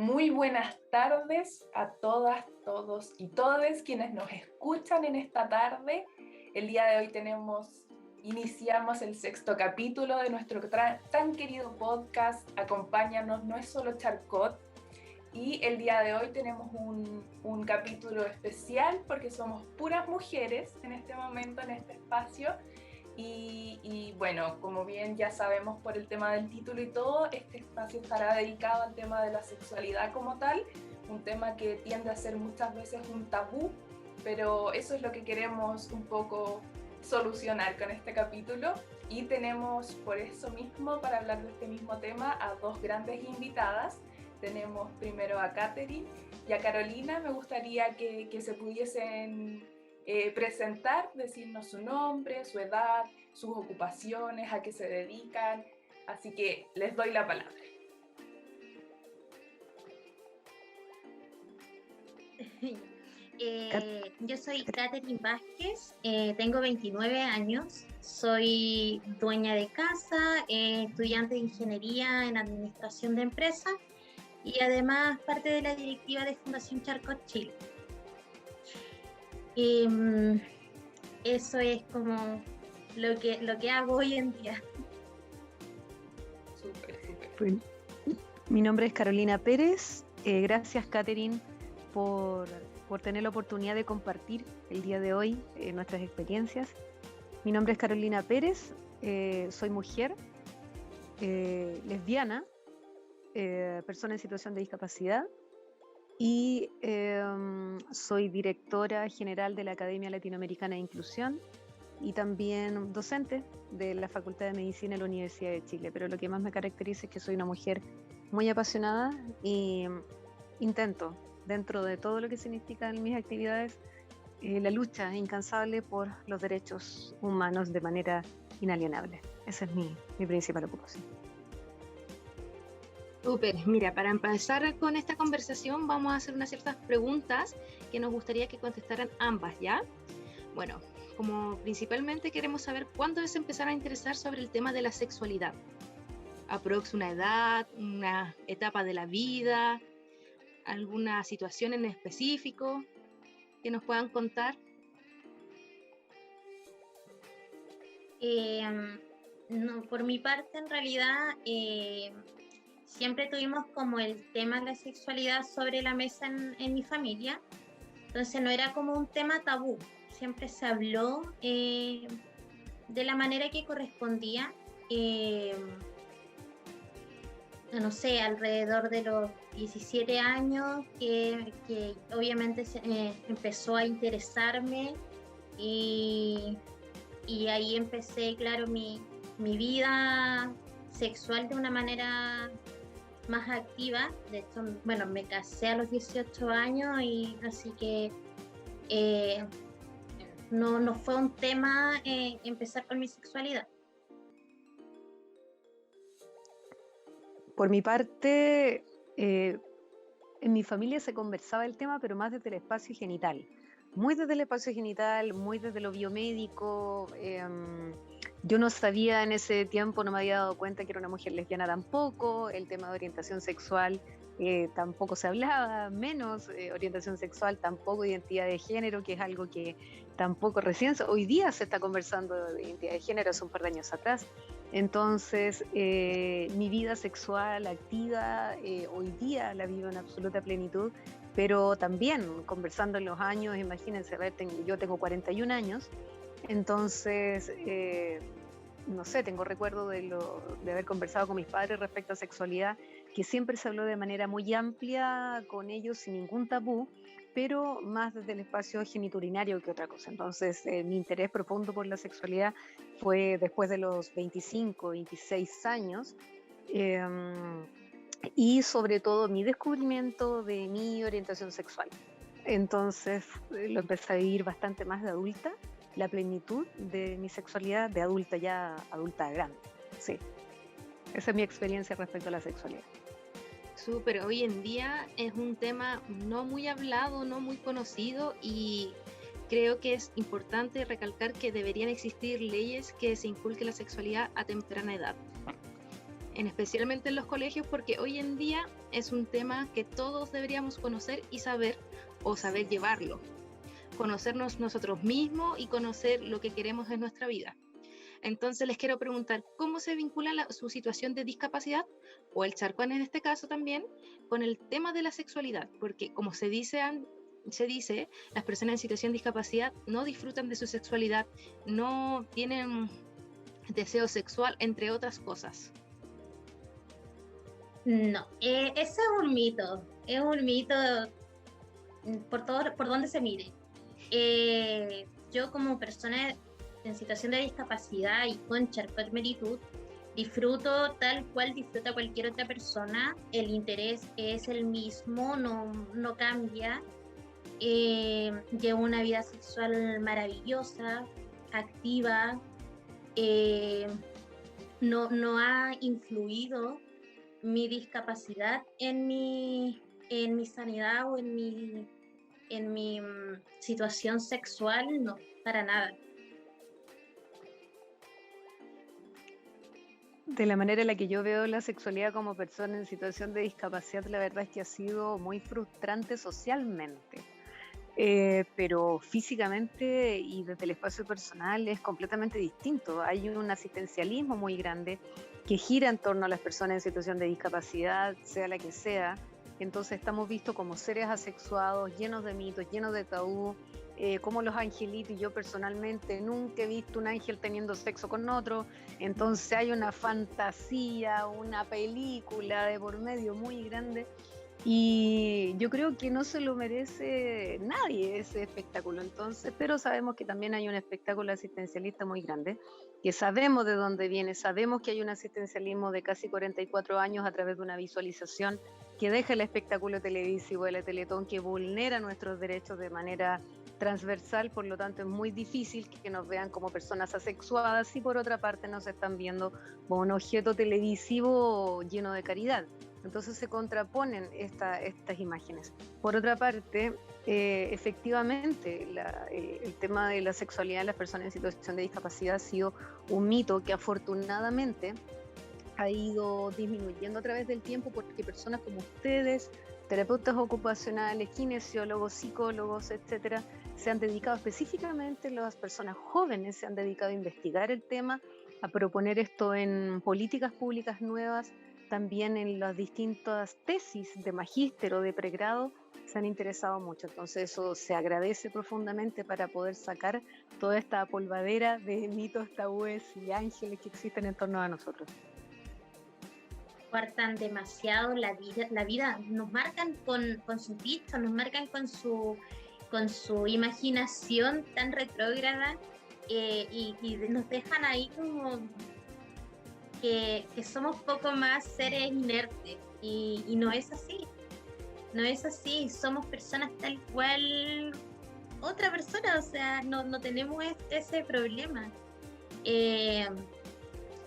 Muy buenas tardes a todas, todos y todes quienes nos escuchan en esta tarde. El día de hoy iniciamos el 6º capítulo de nuestro tan querido podcast Acompáñanos, no es solo Charcot. Y el día de hoy tenemos un capítulo especial porque somos puras mujeres en este momento, en este espacio. Y bueno, como bien ya sabemos por el tema del título y todo, este espacio estará dedicado al tema de la sexualidad como tal, un tema que tiende a ser muchas veces un tabú, pero eso es lo que queremos un poco solucionar con este capítulo. Y tenemos por eso mismo, para hablar de este mismo tema, a dos grandes invitadas. Tenemos primero a Katherine y a Carolina. Me gustaría que se pudiesen presentar, decirnos su nombre, su edad, sus ocupaciones, a qué se dedican. Así que les doy la palabra. Yo soy Katherine Vázquez, tengo 29 años, soy dueña de casa, estudiante de ingeniería en administración de empresas y además parte de la directiva de Fundación Charcot Chile. Eso es como lo que hago hoy en día. Súper. Mi nombre es Carolina Pérez. Gracias, Katherine, por tener la oportunidad de compartir el día de hoy nuestras experiencias. Mi nombre es Carolina Pérez, soy mujer, lesbiana, persona en situación de discapacidad y soy directora general de la Academia Latinoamericana de Inclusión y también docente de la Facultad de Medicina de la Universidad de Chile. Pero lo que más me caracteriza es que soy una mujer muy apasionada y intento, dentro de todo lo que significan mis actividades, la lucha incansable por los derechos humanos de manera inalienable. Esa es mi principal ocupación. Súper, mira, para empezar con esta conversación vamos a hacer unas ciertas preguntas que nos gustaría que contestaran ambas, ¿ya? Bueno, como principalmente queremos saber cuándo se empezaron a interesar sobre el tema de la sexualidad. ¿Aprox una edad, una etapa de la vida, alguna situación en específico que nos puedan contar? No, por mi parte, en realidad, siempre tuvimos como el tema de la sexualidad sobre la mesa en mi familia, entonces no era como un tema tabú, siempre se habló de la manera que correspondía. No sé, alrededor de los 17 años que obviamente empezó a interesarme y ahí empecé, claro, mi vida sexual de una manera más activa. De hecho, bueno, me casé a los 18 años y así que no fue un tema empezar con mi sexualidad. Por mi parte, en mi familia se conversaba el tema, pero más desde el espacio genital. Muy desde el espacio genital, muy desde lo biomédico. Yo no sabía en ese tiempo, no me había dado cuenta que era una mujer lesbiana tampoco. El tema de orientación sexual tampoco se hablaba, menos orientación sexual, tampoco identidad de género, que es algo que tampoco recién, hoy día se está conversando de identidad de género, hace un par de años atrás. Entonces, mi vida sexual activa hoy día la vivo en absoluta plenitud, pero también conversando en los años, imagínense, yo tengo 41 años, entonces, no sé, tengo recuerdo de haber conversado con mis padres respecto a sexualidad, que siempre se habló de manera muy amplia con ellos, sin ningún tabú, pero más desde el espacio geniturinario que otra cosa. Entonces, mi interés profundo por la sexualidad fue después de los 25, 26 años, y sobre todo mi descubrimiento de mi orientación sexual. Entonces, lo empecé a vivir bastante más de adulta, la plenitud de mi sexualidad de adulta, ya adulta grande. Sí, esa es mi experiencia respecto a la sexualidad. Súper, hoy en día es un tema no muy hablado, no muy conocido, y creo que es importante recalcar que deberían existir leyes que se inculque la sexualidad a temprana edad. especialmente en los colegios, porque hoy en día es un tema que todos deberíamos conocer y saber, o saber llevarlo. Conocernos nosotros mismos y conocer lo que queremos en nuestra vida. Entonces les quiero preguntar, ¿cómo se vincula su situación de discapacidad, o el charcón en este caso también, con el tema de la sexualidad? Porque como se dice, las personas en situación de discapacidad no disfrutan de su sexualidad, no tienen deseo sexual, entre otras cosas. No, ese es un mito por donde se mire. Yo como persona en situación de discapacidad y con charcot-marie-tooth disfruto tal cual disfruta cualquier otra persona, el interés es el mismo, no cambia. Llevo una vida sexual maravillosa, activa, no ha influido mi discapacidad en mi sanidad o en mi situación sexual, no, para nada. De la manera en la que yo veo la sexualidad como persona en situación de discapacidad, la verdad es que ha sido muy frustrante socialmente. Pero físicamente y desde el espacio personal es completamente distinto. Hay un asistencialismo muy grande que gira en torno a las personas en situación de discapacidad, sea la que sea. Entonces estamos vistos como seres asexuados, llenos de mitos, llenos de tabú, como los angelitos. Y yo personalmente nunca he visto un ángel teniendo sexo con otro. Entonces hay una fantasía, una película de por medio muy grande. Y yo creo que no se lo merece nadie ese espectáculo, entonces, pero sabemos que también hay un espectáculo asistencialista muy grande, que sabemos de dónde viene, sabemos que hay un asistencialismo de casi 44 años a través de una visualización que deja el espectáculo televisivo de la Teletón, que vulnera nuestros derechos de manera transversal, por lo tanto es muy difícil que nos vean como personas asexuadas y por otra parte nos están viendo como un objeto televisivo lleno de caridad. Entonces se contraponen estas imágenes. Por otra parte, efectivamente, el tema de la sexualidad de las personas en situación de discapacidad ha sido un mito que afortunadamente ha ido disminuyendo a través del tiempo, porque personas como ustedes, terapeutas ocupacionales, kinesiólogos, psicólogos, etcétera, se han dedicado específicamente, las personas jóvenes se han dedicado a investigar el tema, a proponer esto en políticas públicas nuevas. También en las distintas tesis de magíster o de pregrado se han interesado mucho, entonces eso se agradece profundamente para poder sacar toda esta polvadera de mitos, tabúes y ángeles que existen en torno a nosotros. Cuartan demasiado la vida, nos marcan con sus dichos, nos marcan con su imaginación tan retrógrada, y nos dejan ahí como que somos poco más seres inertes, y no es así, somos personas tal cual otra persona, o sea, no tenemos ese problema.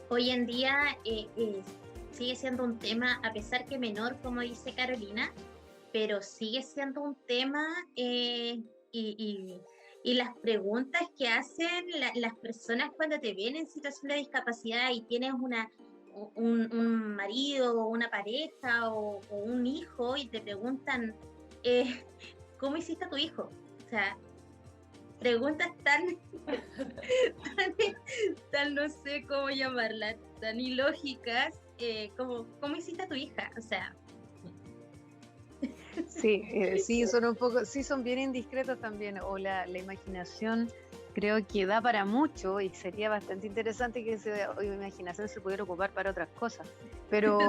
Hoy en día sigue siendo un tema, a pesar que menor, como dice Carolina, pero sigue siendo un tema, y las preguntas que hacen las personas cuando te ven en situación de discapacidad y tienes un marido o una pareja o un hijo y te preguntan, ¿cómo hiciste a tu hijo? O sea, preguntas tan no sé cómo llamarlas, tan ilógicas, como ¿cómo hiciste a tu hija? O sea... Sí, son un poco, sí, son bien indiscretas también, o la imaginación creo que da para mucho y sería bastante interesante que esa imaginación se pudiera ocupar para otras cosas, pero,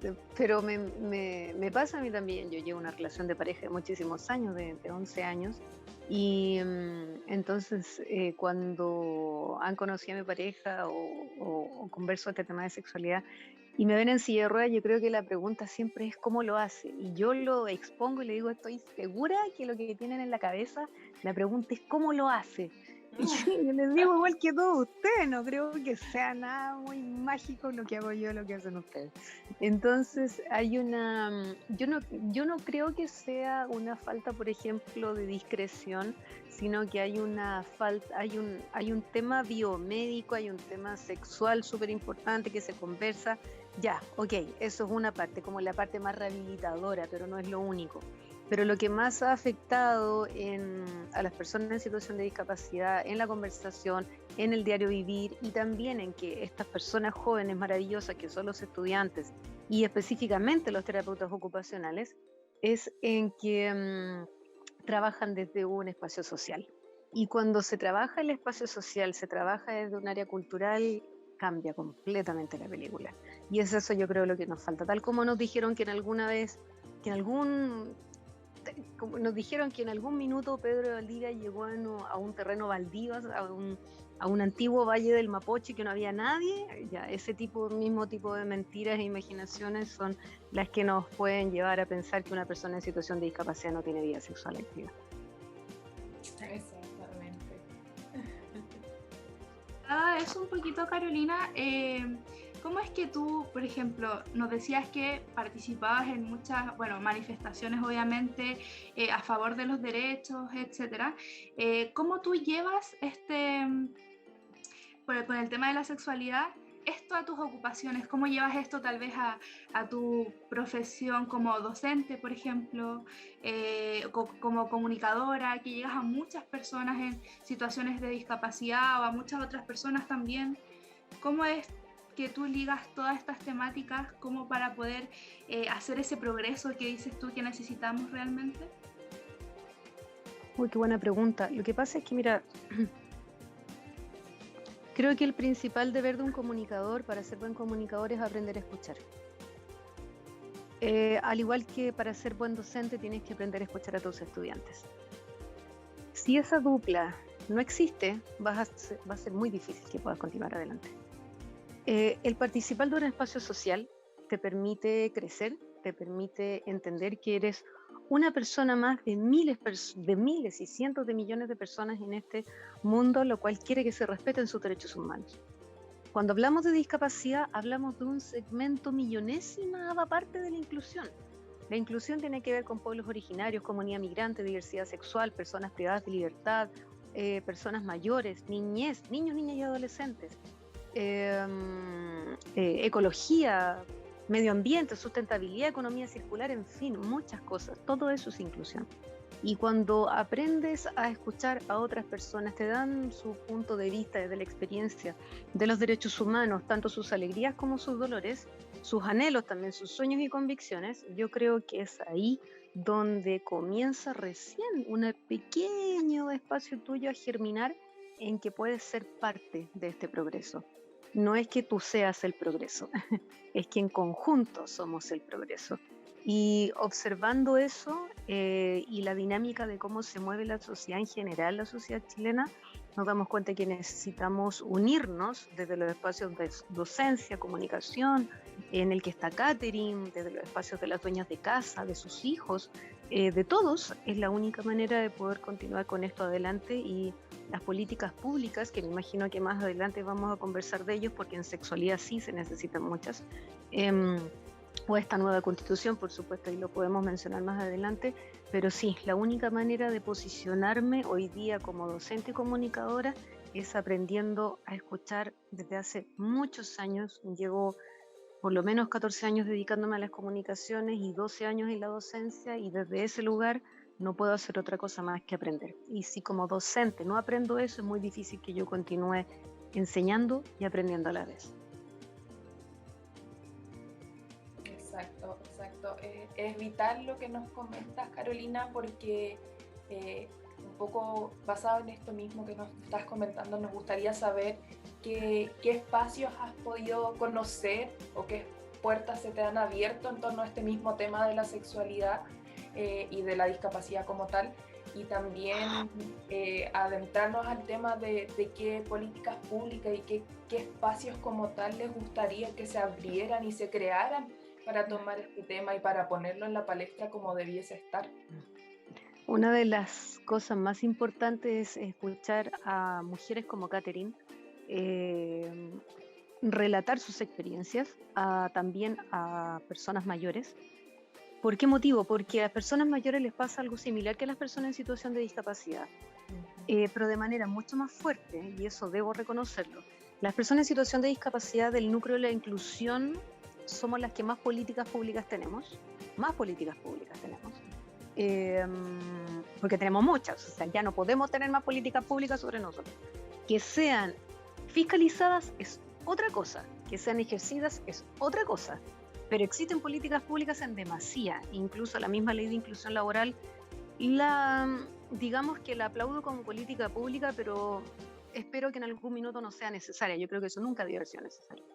sí. Pero me pasa a mí también. Yo llevo una relación de pareja de muchísimos años, de 11 años, y entonces cuando han conocido a mi pareja o converso este tema de sexualidad y me ven en silla de ruedas, yo creo que la pregunta siempre es cómo lo hace, y yo lo expongo y le digo, estoy segura que lo que tienen en la cabeza, la pregunta es cómo lo hace. Y yo les digo igual que todos ustedes, no creo que sea nada muy mágico lo que hago yo, lo que hacen ustedes. Entonces hay yo no creo que sea una falta, por ejemplo, de discreción, sino que hay una falta, hay un tema biomédico, hay un tema sexual súper importante que se conversa, Ya, ok, eso es una parte, como la parte más rehabilitadora, pero no es lo único. Pero lo que más ha afectado a las personas en situación de discapacidad, en la conversación, en el diario vivir y también en que estas personas jóvenes maravillosas que son los estudiantes y específicamente los terapeutas ocupacionales, es en que trabajan desde un espacio social. Y cuando se trabaja el espacio social, se trabaja desde un área cultural, cambia completamente la película. Y es eso yo creo lo que nos falta. Tal como nos dijeron que en alguna vez, que en algún, como nos dijeron que en algún minuto Pedro de Valdivia llegó a un terreno baldío, a un antiguo valle del Mapoche que no había nadie, ya ese mismo tipo de mentiras e imaginaciones son las que nos pueden llevar a pensar que una persona en situación de discapacidad no tiene vida sexual activa. Exactamente. Eso un poquito, Carolina. ¿Cómo es que tú, por ejemplo, nos decías que participabas en muchas, manifestaciones, obviamente, a favor de los derechos, etcétera? ¿Cómo tú llevas con el tema de la sexualidad, esto a tus ocupaciones? ¿Cómo llevas esto tal vez a tu profesión como docente, por ejemplo, como comunicadora, que llegas a muchas personas en situaciones de discapacidad o a muchas otras personas también? ¿Cómo es que tú ligas todas estas temáticas como para poder hacer ese progreso que dices tú que necesitamos realmente? Uy, qué buena pregunta. Lo que pasa es que, mira, creo que el principal deber de un comunicador para ser buen comunicador es aprender a escuchar. Al igual que para ser buen docente tienes que aprender a escuchar a tus estudiantes. Si esa dupla no existe, va a ser muy difícil que puedas continuar adelante. El participar de un espacio social te permite crecer, te permite entender que eres una persona más de miles y cientos de millones de personas en este mundo, lo cual quiere que se respeten sus derechos humanos. Cuando hablamos de discapacidad, hablamos de un segmento millonésima parte de la inclusión. La inclusión tiene que ver con pueblos originarios, comunidad migrante, diversidad sexual, personas privadas de libertad, personas mayores, niñez, niños, niñas y adolescentes, ecología, medio ambiente, sustentabilidad, economía circular, en fin, muchas cosas. Todo eso es inclusión. Y cuando aprendes a escuchar a otras personas, te dan su punto de vista desde la experiencia de los derechos humanos, tanto sus alegrías como sus dolores, sus anhelos también, sus sueños y convicciones, yo creo que es ahí donde comienza recién un pequeño espacio tuyo a germinar en que puedes ser parte de este progreso. No es que tú seas el progreso, es que en conjunto somos el progreso. Y observando eso y la dinámica de cómo se mueve la sociedad en general, la sociedad chilena, nos damos cuenta que necesitamos unirnos desde los espacios de docencia, comunicación, en el que está Catherine, desde los espacios de las dueñas de casa, de sus hijos, de todos. Es la única manera de poder continuar con esto adelante, y las políticas públicas, que me imagino que más adelante vamos a conversar de ellos, porque en sexualidad sí se necesitan muchas, o esta nueva constitución, por supuesto, y lo podemos mencionar más adelante, pero sí, la única manera de posicionarme hoy día como docente y comunicadora es aprendiendo a escuchar desde hace muchos años. Llevo por lo menos 14 años dedicándome a las comunicaciones y 12 años en la docencia, y desde ese lugar no puedo hacer otra cosa más que aprender. Y si como docente no aprendo eso, es muy difícil que yo continúe enseñando y aprendiendo a la vez. Exacto. Es vital lo que nos comentas, Carolina, porque un poco basado en esto mismo que nos estás comentando, nos gustaría saber qué espacios has podido conocer o qué puertas se te han abierto en torno a este mismo tema de la sexualidad y de la discapacidad como tal, y también adentrarnos al tema de qué políticas públicas y qué espacios como tal les gustaría que se abrieran y se crearan para tomar este tema y para ponerlo en la palestra como debiese estar. Una de las cosas más importantes es escuchar a mujeres como Catherine relatar sus experiencias, también a personas mayores. ¿Por qué motivo? Porque a las personas mayores les pasa algo similar que a las personas en situación de discapacidad, pero de manera mucho más fuerte, y eso debo reconocerlo. Las personas en situación de discapacidad, del núcleo de la inclusión, somos las que más políticas públicas tenemos, porque tenemos muchas, o sea, ya no podemos tener más políticas públicas sobre nosotros. Que sean fiscalizadas es otra cosa, que sean ejercidas es otra cosa, pero existen políticas públicas en demasía, incluso la misma ley de inclusión laboral, digamos que la aplaudo como política pública, pero espero que en algún minuto no sea necesaria. Yo creo que eso nunca debió ser necesario.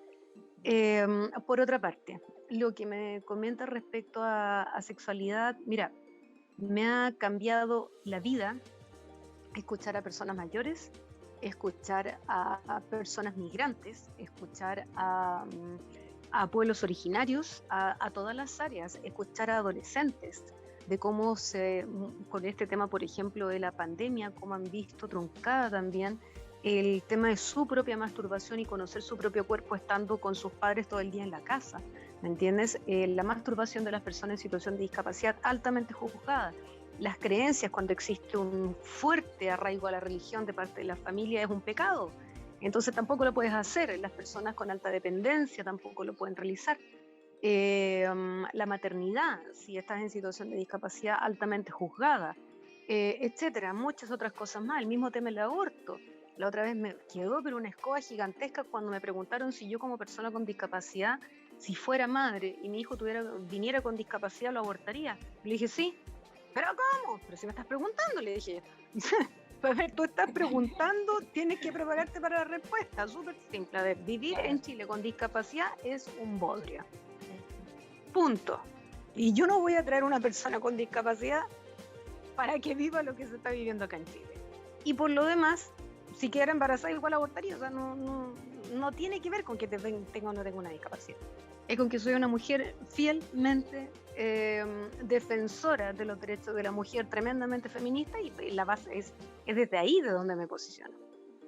Por otra parte, lo que me comenta respecto a sexualidad, mira, me ha cambiado la vida escuchar a personas mayores, escuchar a personas migrantes, escuchar a pueblos originarios, a todas las áreas, escuchar a adolescentes, de cómo con este tema, por ejemplo, de la pandemia, cómo han visto truncada también el tema de su propia masturbación y conocer su propio cuerpo estando con sus padres todo el día en la casa, ¿me entiendes? La masturbación de las personas en situación de discapacidad altamente juzgada. Las creencias, cuando existe un fuerte arraigo a la religión de parte de la familia, es un pecado. Entonces tampoco lo puedes hacer. Las personas con alta dependencia tampoco lo pueden realizar. La maternidad, si estás en situación de discapacidad, altamente juzgada, etcétera. Muchas otras cosas más. El mismo tema del aborto. La otra vez me quedó pero una escoba gigantesca cuando me preguntaron si yo como persona con discapacidad, si fuera madre y mi hijo viniera con discapacidad, ¿lo abortaría? Le dije sí. ¿Pero cómo? Pero si me estás preguntando, le dije. A ver, tú estás preguntando, tienes que prepararte para la respuesta. Súper simple. A ver, vivir en Chile con discapacidad es un bodrio. Punto. Y yo no voy a traer una persona con discapacidad para que viva lo que se está viviendo acá en Chile. Y por lo demás, si quedara embarazada, igual abortaría. O sea, no tiene que ver con que tenga o no tenga una discapacidad. Es con que soy una mujer fielmente defensora de los derechos de la mujer, tremendamente feminista, y la base es desde ahí de donde me posiciono.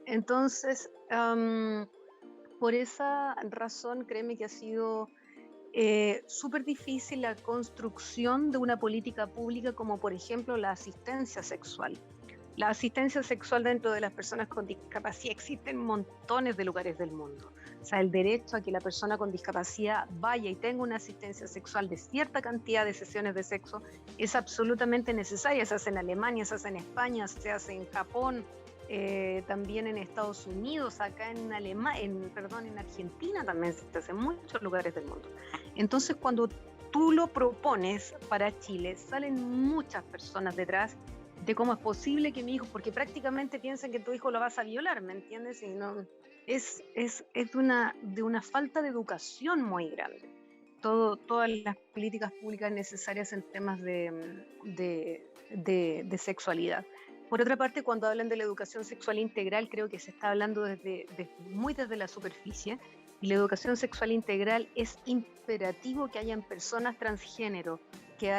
Entonces, por esa razón, créeme que ha sido súper difícil la construcción de una política pública como, por ejemplo, la asistencia sexual. La asistencia sexual dentro de las personas con discapacidad existe en montones de lugares del mundo. O sea, el derecho a que la persona con discapacidad vaya y tenga una asistencia sexual de cierta cantidad de sesiones de sexo es absolutamente necesaria. Se hace en Alemania, se hace en España, se hace en Japón, también en Estados Unidos, acá en Argentina también se hace en muchos lugares del mundo. Entonces, cuando tú lo propones para Chile, salen muchas personas detrás de cómo es posible que mi hijo, porque prácticamente piensan que tu hijo lo vas a violar, ¿me entiendes? Y no, es de una falta de educación muy grande. Todas las políticas públicas necesarias en temas de sexualidad. Por otra parte, cuando hablan de la educación sexual integral, creo que se está hablando muy desde la superficie, y la educación sexual integral es imperativo que hayan personas transgénero, que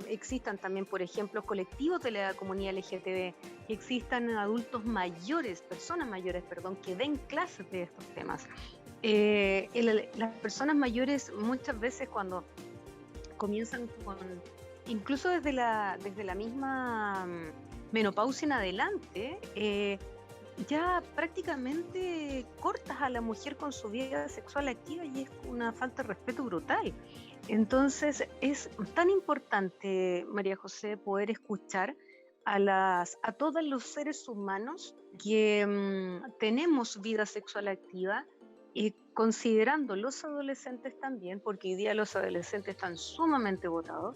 existan también, por ejemplo, colectivos de la comunidad LGTB, que existan adultos mayores, personas mayores, que den clases de estos temas. Las personas mayores muchas veces cuando comienzan incluso desde la misma menopausia en adelante, ya prácticamente cortas a la mujer con su vida sexual activa y es una falta de respeto brutal. Entonces es tan importante, María José, poder escuchar a todos los seres humanos que tenemos vida sexual activa, y considerando los adolescentes también, porque hoy día los adolescentes están sumamente votados,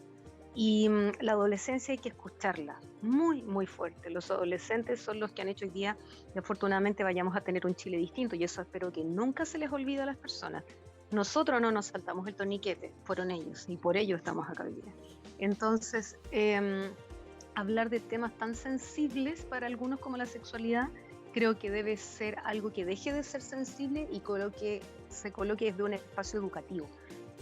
y la adolescencia hay que escucharla muy, muy fuerte. Los adolescentes son los que han hecho hoy día que afortunadamente vayamos a tener un Chile distinto, y eso espero que nunca se les olvide a las personas. Nosotros no nos saltamos el torniquete, fueron ellos, y por ello estamos acá hoy día. Entonces, hablar de temas tan sensibles para algunos como la sexualidad, creo que debe ser algo que deje de ser sensible y se coloque desde un espacio educativo.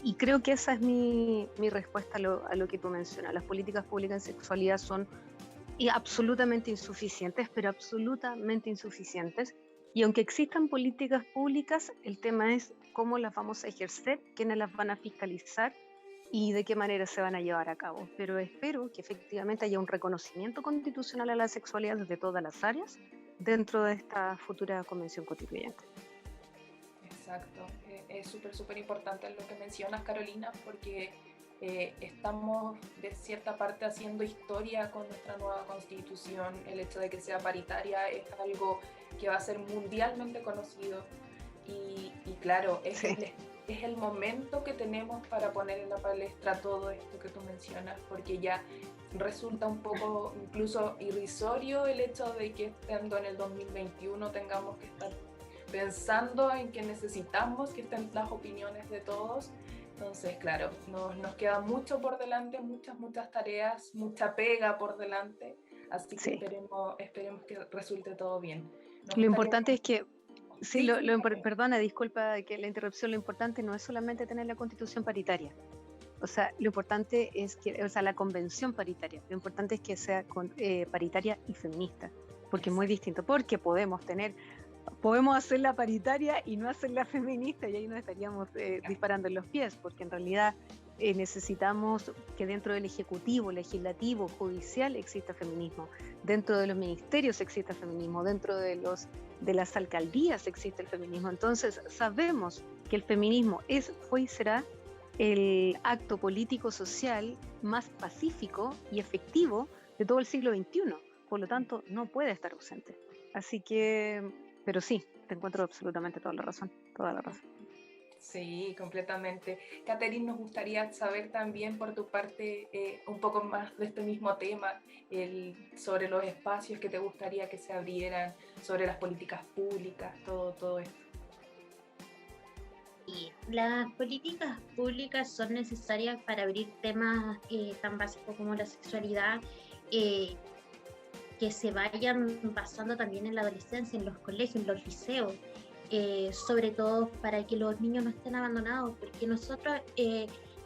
Y creo que esa es mi respuesta a lo que tú mencionas. Las políticas públicas en sexualidad son absolutamente insuficientes, pero absolutamente insuficientes. Y aunque existan políticas públicas, el tema es cómo las vamos a ejercer, quiénes las van a fiscalizar y de qué manera se van a llevar a cabo. Pero espero que efectivamente haya un reconocimiento constitucional a la sexualidad desde todas las áreas dentro de esta futura convención constituyente. Exacto, es súper importante lo que mencionas, Carolina, porque estamos de cierta parte haciendo historia con nuestra nueva constitución. El hecho de que sea paritaria es algo que va a ser mundialmente conocido y claro, Sí. es el momento que tenemos para poner en la palestra todo esto que tú mencionas, porque ya resulta un poco incluso irrisorio el hecho de que estando en el 2021 tengamos que estar pensando en que necesitamos que estén las opiniones de todos. Entonces, claro, nos queda mucho por delante, muchas tareas, mucha pega por delante, así que Sí. esperemos que resulte todo bien. Lo importante es que, sí, Sí, sí, dale. perdona, disculpa que la interrupción, lo importante no es solamente tener la constitución paritaria. O sea, lo importante es que, o sea, la convención paritaria, lo importante es que sea paritaria y feminista, porque es muy distinto, porque podemos hacerla paritaria y no hacerla feminista y ahí nos estaríamos disparando en los pies, porque en realidad necesitamos que dentro del Ejecutivo, Legislativo, Judicial exista feminismo, dentro de los ministerios exista feminismo, dentro de las alcaldías existe el feminismo. Entonces sabemos que el feminismo fue y será el acto político social más pacífico y efectivo de todo el siglo XXI. Por lo tanto, no puede estar ausente. Así que, pero sí, te encuentro absolutamente toda la razón, toda la razón. Sí, completamente. Catherine, nos gustaría saber también por tu parte un poco más de este mismo tema, sobre los espacios que te gustaría que se abrieran, sobre las políticas públicas, todo esto. Y las políticas públicas son necesarias para abrir temas tan básicos como la sexualidad, que se vayan basando también en la adolescencia, en los colegios, en los liceos, sobre todo para que los niños no estén abandonados, porque nosotros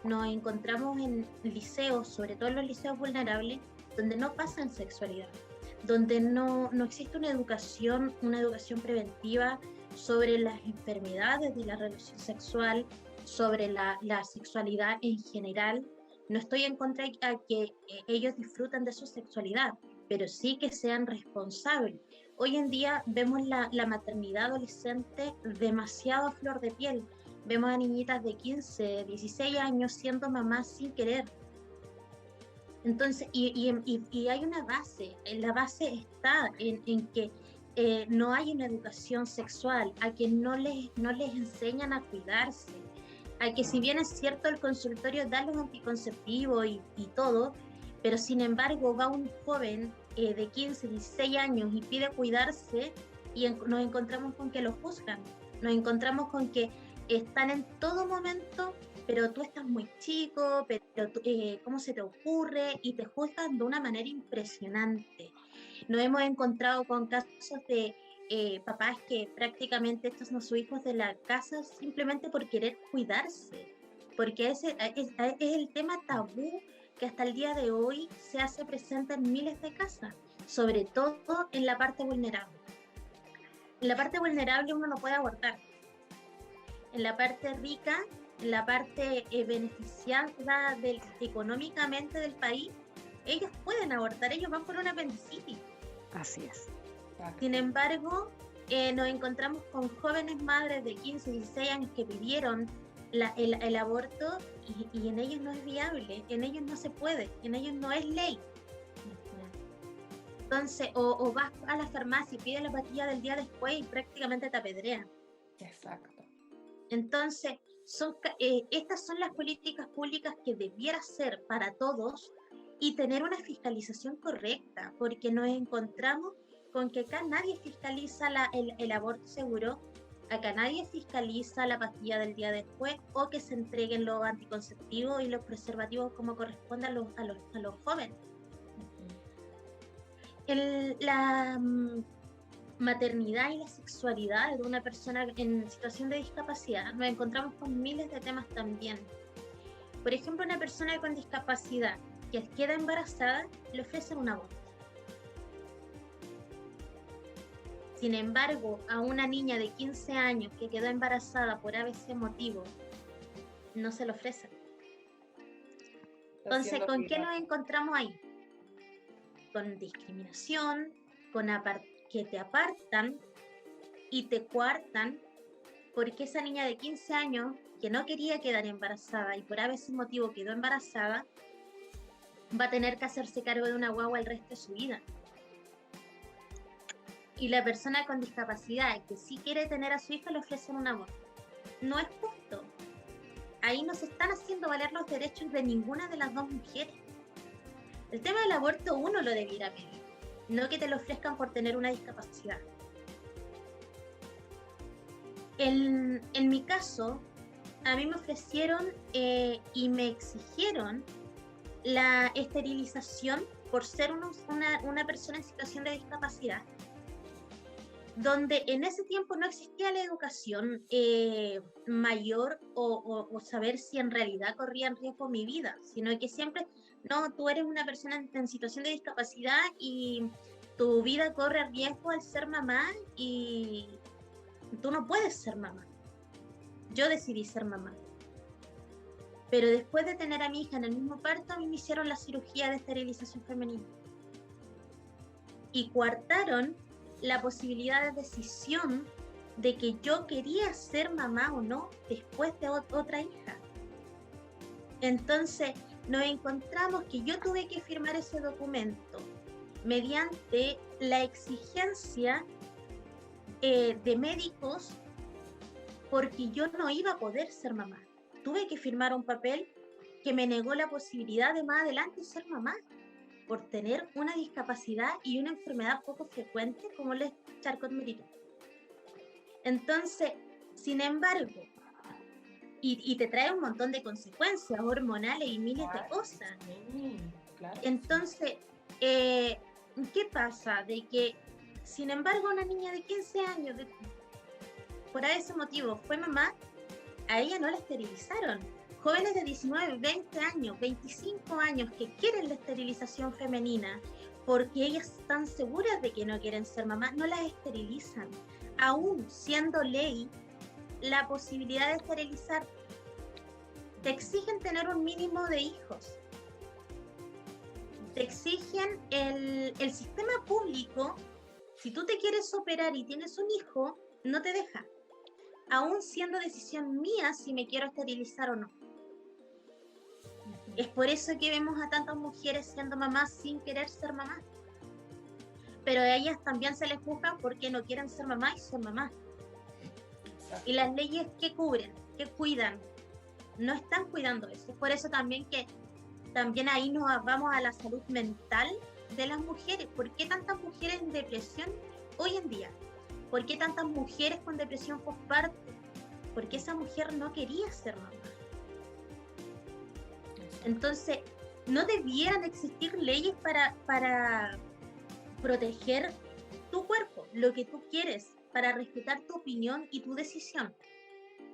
nos encontramos en liceos, sobre todo en los liceos vulnerables, donde no pasan sexualidad, donde no existe una educación preventiva sobre las enfermedades de la relación sexual, sobre la sexualidad en general. No estoy en contra de que ellos disfruten de su sexualidad, pero sí que sean responsables. Hoy en día vemos la maternidad adolescente demasiado a flor de piel. Vemos a niñitas de 15, 16 años siendo mamás sin querer. Entonces, y hay una base, la base está en que no hay una educación sexual, a que no les enseñan a cuidarse, a que si bien es cierto el consultorio da los anticonceptivos y todo, pero sin embargo va un joven de 15, 16 años y pide cuidarse y nos encontramos con que lo juzgan, nos encontramos con que están en todo momento, pero tú estás muy chico, pero ¿cómo se te ocurre? Y te juzgan de una manera impresionante. Nos hemos encontrado con casos de papás que prácticamente estos no son hijos de la casa simplemente por querer cuidarse, porque es el tema tabú que hasta el día de hoy se hace presente en miles de casas, sobre todo en la parte vulnerable. En la parte vulnerable uno no puede abortar. En la parte rica, en la parte beneficiada económicamente del país, ellos pueden abortar, ellos van por una apendicitis. Así es. Sin embargo, nos encontramos con jóvenes madres de 15, 16 años que pidieron el aborto y en ellos no es viable, en ellos no se puede, en ellos no es ley. Entonces, o vas a la farmacia y pides la pastilla del día después y prácticamente te apedrean. Exacto. Entonces, estas son las políticas públicas que debiera ser para todos y tener una fiscalización correcta, porque nos encontramos con que acá nadie fiscaliza el aborto seguro, acá nadie fiscaliza la pastilla del día después o que se entreguen los anticonceptivos y los preservativos como corresponde a los jóvenes. La maternidad y la sexualidad de una persona en situación de discapacidad, nos encontramos con miles de temas también. Por ejemplo, una persona con discapacidad que queda embarazada, le ofrecen un aborto. Sin embargo, a una niña de 15 años que quedó embarazada por ABC motivo, no se lo ofrecen. Entonces, ¿con qué nos encontramos ahí? Con discriminación, con que te apartan y te coartan porque esa niña de 15 años que no quería quedar embarazada y por ese motivo quedó embarazada, va a tener que hacerse cargo de una guagua el resto de su vida. Y la persona con discapacidad que sí quiere tener a su hija le ofrecen un aborto. No es justo. Ahí no se están haciendo valer los derechos de ninguna de las dos mujeres. El tema del aborto uno lo debiera pedir, no que te lo ofrezcan por tener una discapacidad. En mi caso, a mí me ofrecieron y me exigieron la esterilización por ser una persona en situación de discapacidad, donde en ese tiempo no existía la educación mayor o saber si en realidad corría en riesgo mi vida, sino que siempre, no, tú eres una persona en situación de discapacidad y tu vida corre riesgo al ser mamá y tú no puedes ser mamá. Yo decidí ser mamá. Pero después de tener a mi hija en el mismo parto, a mí me hicieron la cirugía de esterilización femenina. Y coartaron la posibilidad de decisión de que yo quería ser mamá o no después de otra hija. Entonces nos encontramos que yo tuve que firmar ese documento mediante la exigencia de médicos, porque yo no iba a poder ser mamá. Tuve que firmar un papel que me negó la posibilidad de más adelante ser mamá por tener una discapacidad y una enfermedad poco frecuente como el Charcot-Marie. Entonces, sin embargo, y te trae un montón de consecuencias hormonales y miles de cosas. Claro. Entonces, ¿qué pasa? De que, sin embargo, una niña de 15 años, por ese motivo, fue mamá, a ella no la esterilizaron. Jóvenes de 19, 20 años, 25 años que quieren la esterilización femenina porque ellas están seguras de que no quieren ser mamás, no las esterilizan. Aún siendo ley la posibilidad de esterilizar, te exigen tener un mínimo de hijos. Te exigen el sistema público, si tú te quieres operar y tienes un hijo, no te deja. Aún siendo decisión mía si me quiero esterilizar o no. Es por eso que vemos a tantas mujeres siendo mamás sin querer ser mamás. Pero a ellas también se les juzga porque no quieren ser mamás y son mamás. Y las leyes que cubren, que cuidan, no están cuidando eso. Es por eso también que también ahí nos vamos a la salud mental de las mujeres. ¿Por qué tantas mujeres en depresión hoy en día? ¿Por qué tantas mujeres con depresión postparto? Porque esa mujer no quería ser mamá. Entonces, no debieran existir leyes para proteger tu cuerpo, lo que tú quieres, para respetar tu opinión y tu decisión.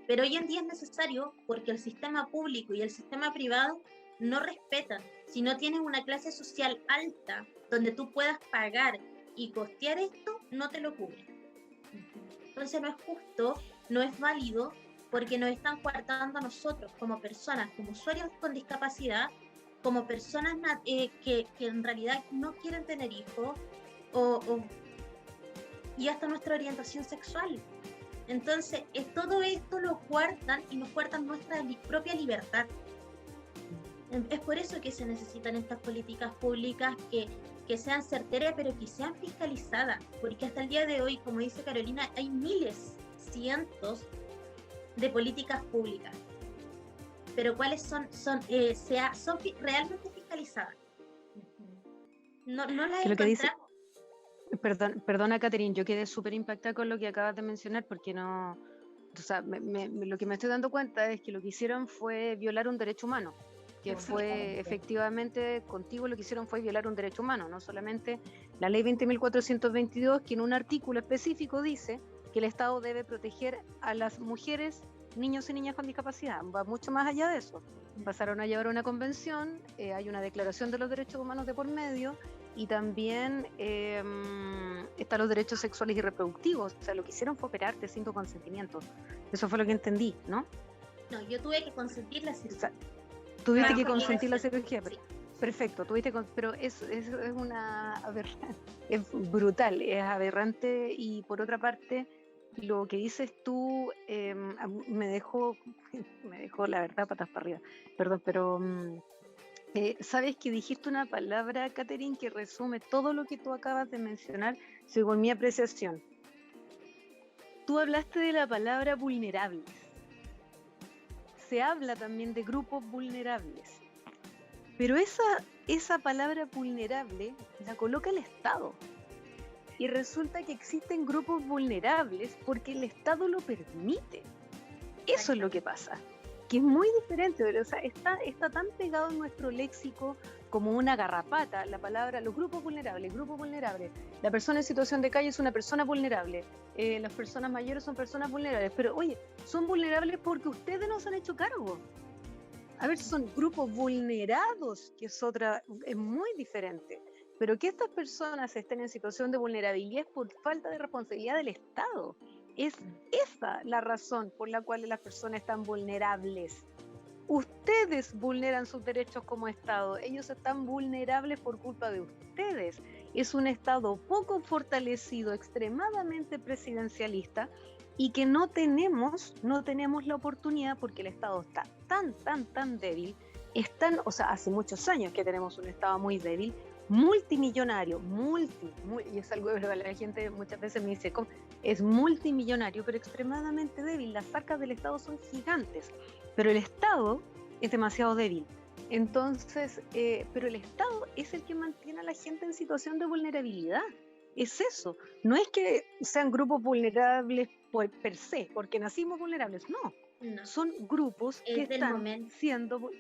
Pero hoy en día es necesario porque el sistema público y el sistema privado no respetan. Si no tienes una clase social alta donde tú puedas pagar y costear esto, no te lo cubre. Entonces no es justo, no es válido, porque nos están coartando a nosotros como personas, como usuarios con discapacidad, como personas que en realidad no quieren tener hijos, y hasta nuestra orientación sexual. Entonces, todo esto lo coartan y nos coartan nuestra propia libertad. Es por eso que se necesitan estas políticas públicas que sean certeras, pero que sean fiscalizadas, porque hasta el día de hoy, como dice Carolina, hay miles, cientos de políticas públicas, pero ¿cuáles son realmente fiscalizadas? No las encontramos. Perdona, Catherine, yo quedé súper impactada con lo que acabas de mencionar, porque no, o sea, lo que me estoy dando cuenta es que lo que hicieron fue violar un derecho humano, que fue efectivamente contigo lo que hicieron fue violar un derecho humano, no solamente la ley 20.422, que en un artículo específico dice que el Estado debe proteger a las mujeres, niños y niñas con discapacidad. Va mucho más allá de eso. Pasaron a llevar una convención, hay una declaración de los derechos humanos de por medio, y también están los derechos sexuales y reproductivos. O sea, lo que hicieron fue operarte sin tu consentimiento. Eso fue lo que entendí, ¿no? No, yo tuve que consentir la cirugía. O sea, tuviste que consentir la cirugía, sí. Perfecto, pero es brutal, es aberrante, y por otra parte lo que dices tú me dejó la verdad patas para arriba. Perdón, pero sabes que dijiste una palabra, Catherine, que resume todo lo que tú acabas de mencionar según mi apreciación. Tú hablaste de la palabra vulnerables. Se habla también de grupos vulnerables. Pero esa palabra vulnerable la coloca el Estado. Y resulta que existen grupos vulnerables porque el Estado lo permite. Eso es lo que pasa, que es muy diferente, pero, o sea, está tan pegado en nuestro léxico como una garrapata la palabra, los grupos vulnerables. La persona en situación de calle es una persona vulnerable, las personas mayores son personas vulnerables, pero oye, son vulnerables porque ustedes no se han hecho cargo. A ver, son grupos vulnerados, que es muy diferente. Pero que estas personas estén en situación de vulnerabilidad es por falta de responsabilidad del Estado. Es esa la razón por la cual las personas están vulnerables. Ustedes vulneran sus derechos como Estado. Ellos están vulnerables por culpa de ustedes. Es un Estado poco fortalecido, extremadamente presidencialista, y que no tenemos la oportunidad porque el Estado está tan débil. O sea, hace muchos años que tenemos un Estado muy débil, multimillonario, y es algo de verdad, la gente muchas veces me dice, ¿cómo? Es multimillonario, pero extremadamente débil. Las arcas del Estado son gigantes, pero el Estado es demasiado débil. Entonces, pero el Estado es el que mantiene a la gente en situación de vulnerabilidad. Es eso. No es que sean grupos vulnerables per se, porque nacimos vulnerables, no. Son grupos que están siendo...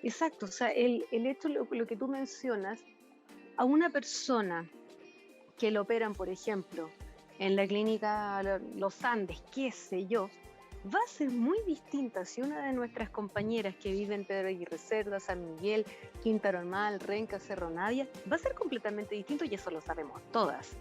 exacto, o sea, el hecho, lo que tú mencionas, a una persona que lo operan, por ejemplo, en la clínica Los Andes, qué sé yo, va a ser muy distinta si una de nuestras compañeras que vive en Pedro Aguirre Cerda, San Miguel, Quinta Normal, Renca, Cerro Navia, va a ser completamente distinto, y eso lo sabemos todas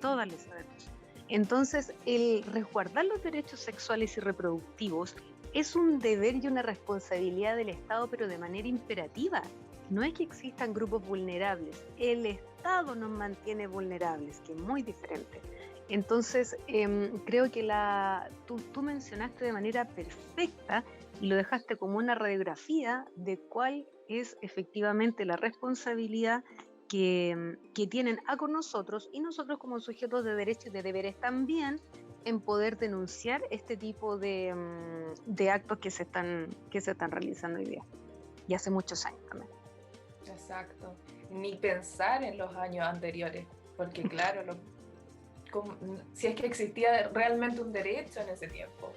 lo sabemos. Entonces, el resguardar los derechos sexuales y reproductivos es un deber y una responsabilidad del Estado, pero de manera imperativa. No es que existan grupos vulnerables, el Estado nos mantiene vulnerables, que es muy diferente. Entonces, creo que tú mencionaste de manera perfecta y lo dejaste como una radiografía de cuál es efectivamente la responsabilidad que tienen con nosotros, y nosotros como sujetos de derechos y de deberes también, en poder denunciar este tipo de actos que se están realizando hoy día, y hace muchos años también. Exacto. Ni pensar en los años anteriores, porque claro, si es que existía realmente un derecho en ese tiempo.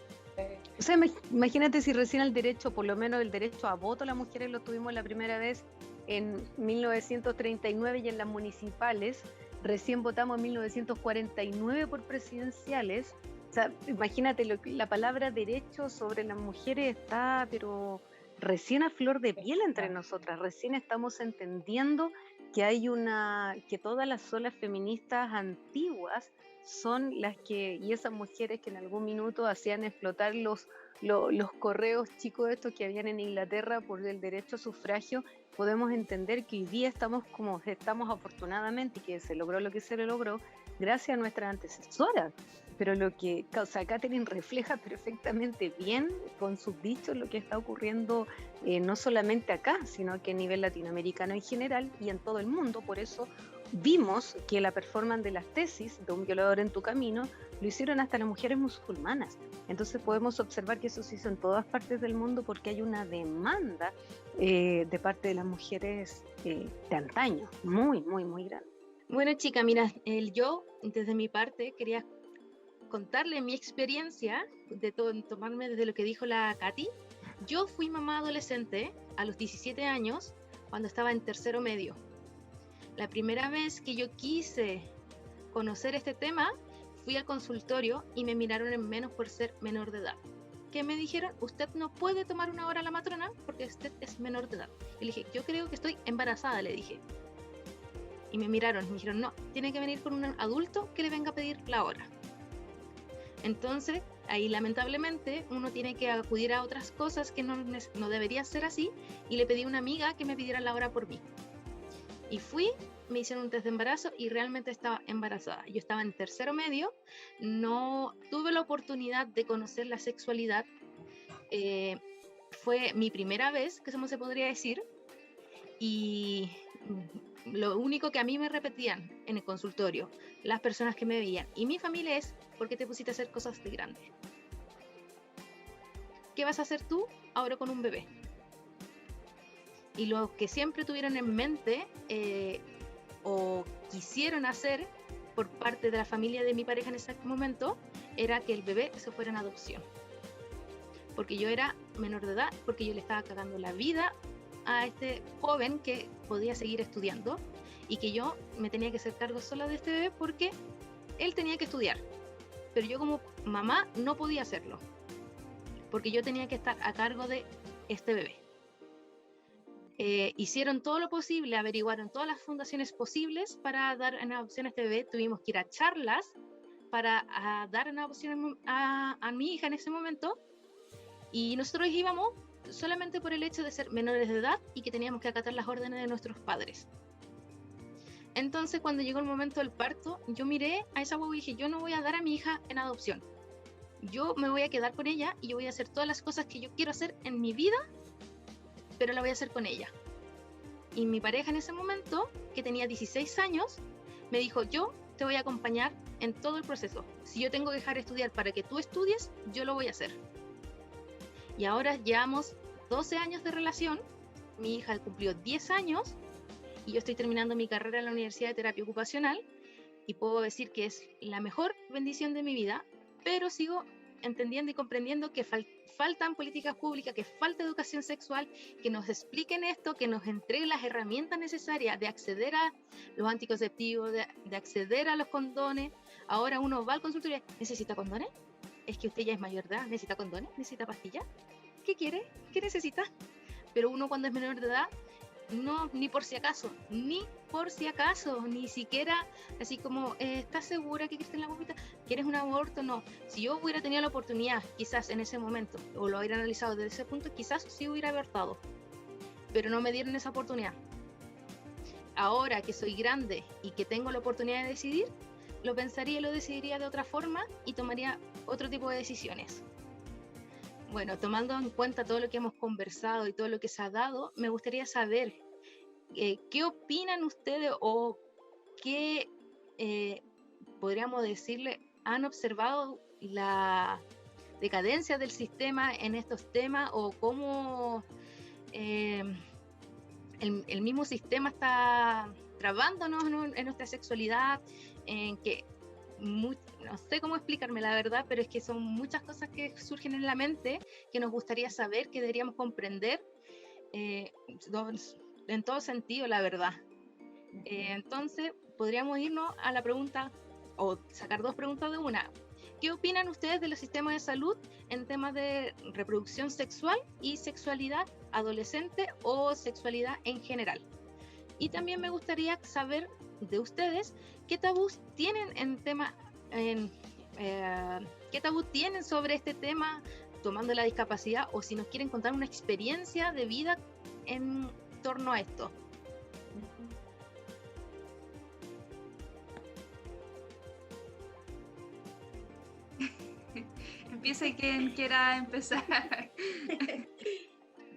O sea, imagínate si recién el derecho, por lo menos el derecho a voto, las mujeres lo tuvimos la primera vez en 1939, y en las municipales recién votamos en 1949 por presidenciales. O sea, imagínate, la palabra derecho sobre las mujeres está, pero recién a flor de piel entre nosotras. Recién estamos entendiendo que todas las olas feministas antiguas son las y esas mujeres que en algún minuto hacían explotar los correos chicos estos que habían en Inglaterra por el derecho a sufragio. Podemos entender que hoy día estamos afortunadamente, y que se logró lo que se logró gracias a nuestras antecesoras. Pero lo que Catherine refleja perfectamente bien con sus dichos lo que está ocurriendo no solamente acá, sino que a nivel latinoamericano en general y en todo el mundo. Por eso vimos que la performance de las tesis de Un violador en tu camino lo hicieron hasta las mujeres musulmanas. Entonces podemos observar que eso se hizo en todas partes del mundo porque hay una demanda de parte de las mujeres de antaño, muy, muy, muy grande. Bueno, chica, mira, yo desde mi parte quería contarle mi experiencia, tomarme desde lo que dijo la Katy. Yo fui mamá adolescente a los 17 años cuando estaba en tercero medio. La primera vez que yo quise conocer este tema, fui al consultorio y me miraron en menos por ser menor de edad. Que me dijeron, usted no puede tomar una hora a la matrona porque usted es menor de edad. Y le dije, yo creo que estoy embarazada, le dije. Y me miraron, me dijeron, no, tiene que venir con un adulto que le venga a pedir la hora. Entonces, ahí lamentablemente uno tiene que acudir a otras cosas que no debería ser así, y le pedí a una amiga que me pidiera la hora por mí. Y fui, me hicieron un test de embarazo y realmente estaba embarazada. Yo estaba en tercero medio, no tuve la oportunidad de conocer la sexualidad. Fue mi primera vez, que se podría decir, y lo único que a mí me repetían en el consultorio, las personas que me veían y mi familia es: ¿por qué te pusiste a hacer cosas de grande? ¿Qué vas a hacer tú ahora con un bebé? Y lo que siempre tuvieron en mente o quisieron hacer por parte de la familia de mi pareja en ese momento era que el bebé se fuera en adopción, porque yo era menor de edad, porque yo le estaba cagando la vida a este joven que podía seguir estudiando y que yo me tenía que hacer cargo sola de este bebé porque él tenía que estudiar, pero yo como mamá no podía hacerlo porque yo tenía que estar a cargo de este bebé. Hicieron todo lo posible, averiguaron todas las fundaciones posibles para dar en adopción a este bebé. Tuvimos que ir a charlas para dar en adopción a mi hija en ese momento, y nosotros íbamos solamente por el hecho de ser menores de edad y que teníamos que acatar las órdenes de nuestros padres. Entonces, cuando llegó el momento del parto, yo miré a esa guagua y dije: yo no voy a dar a mi hija en adopción, yo me voy a quedar con ella y yo voy a hacer todas las cosas que yo quiero hacer en mi vida, pero la voy a hacer con ella. Y mi pareja en ese momento, que tenía 16 años, me dijo: yo te voy a acompañar en todo el proceso. Si yo tengo que dejar de estudiar para que tú estudies, yo lo voy a hacer. Y ahora llevamos 12 años de relación, mi hija cumplió 10 años y yo estoy terminando mi carrera en la Universidad de Terapia Ocupacional y puedo decir que es la mejor bendición de mi vida, pero sigo entendiendo y comprendiendo que faltan políticas públicas, que falta educación sexual, que nos expliquen esto, que nos entreguen las herramientas necesarias de acceder a los anticonceptivos, de acceder a los condones. Ahora uno va al consultorio y ¿necesita condones? Es que usted ya es mayor de edad, ¿necesita condones? ¿Necesita pastillas? ¿Qué quiere? ¿Qué necesita? Pero uno cuando es menor de edad, no, ni por si acaso, ni siquiera así como, ¿estás segura que quieres tener la guaguita? ¿Quieres un aborto? No. Si yo hubiera tenido la oportunidad, quizás en ese momento, o lo hubiera analizado desde ese punto, quizás sí hubiera abortado, pero no me dieron esa oportunidad. Ahora que soy grande y que tengo la oportunidad de decidir, lo pensaría y lo decidiría de otra forma y tomaría otro tipo de decisiones. Bueno, tomando en cuenta todo lo que hemos conversado y todo lo que se ha dado, me gustaría saber qué opinan ustedes o qué, podríamos decirle, han observado la decadencia del sistema en estos temas, o cómo el mismo sistema está trabándonos en nuestra sexualidad, en que no sé cómo explicarme la verdad, pero es que son muchas cosas que surgen en la mente que nos gustaría saber, que deberíamos comprender en todo sentido, la verdad. Entonces, podríamos irnos a la pregunta, o sacar dos preguntas de una. ¿Qué opinan ustedes de los sistemas de salud en temas de reproducción sexual y sexualidad adolescente o sexualidad en general? Y también me gustaría saber de ustedes qué tabús tienen qué tabú tienen sobre este tema, tomando la discapacidad, o si nos quieren contar una experiencia de vida en torno a esto. Empiece quien quiera empezar.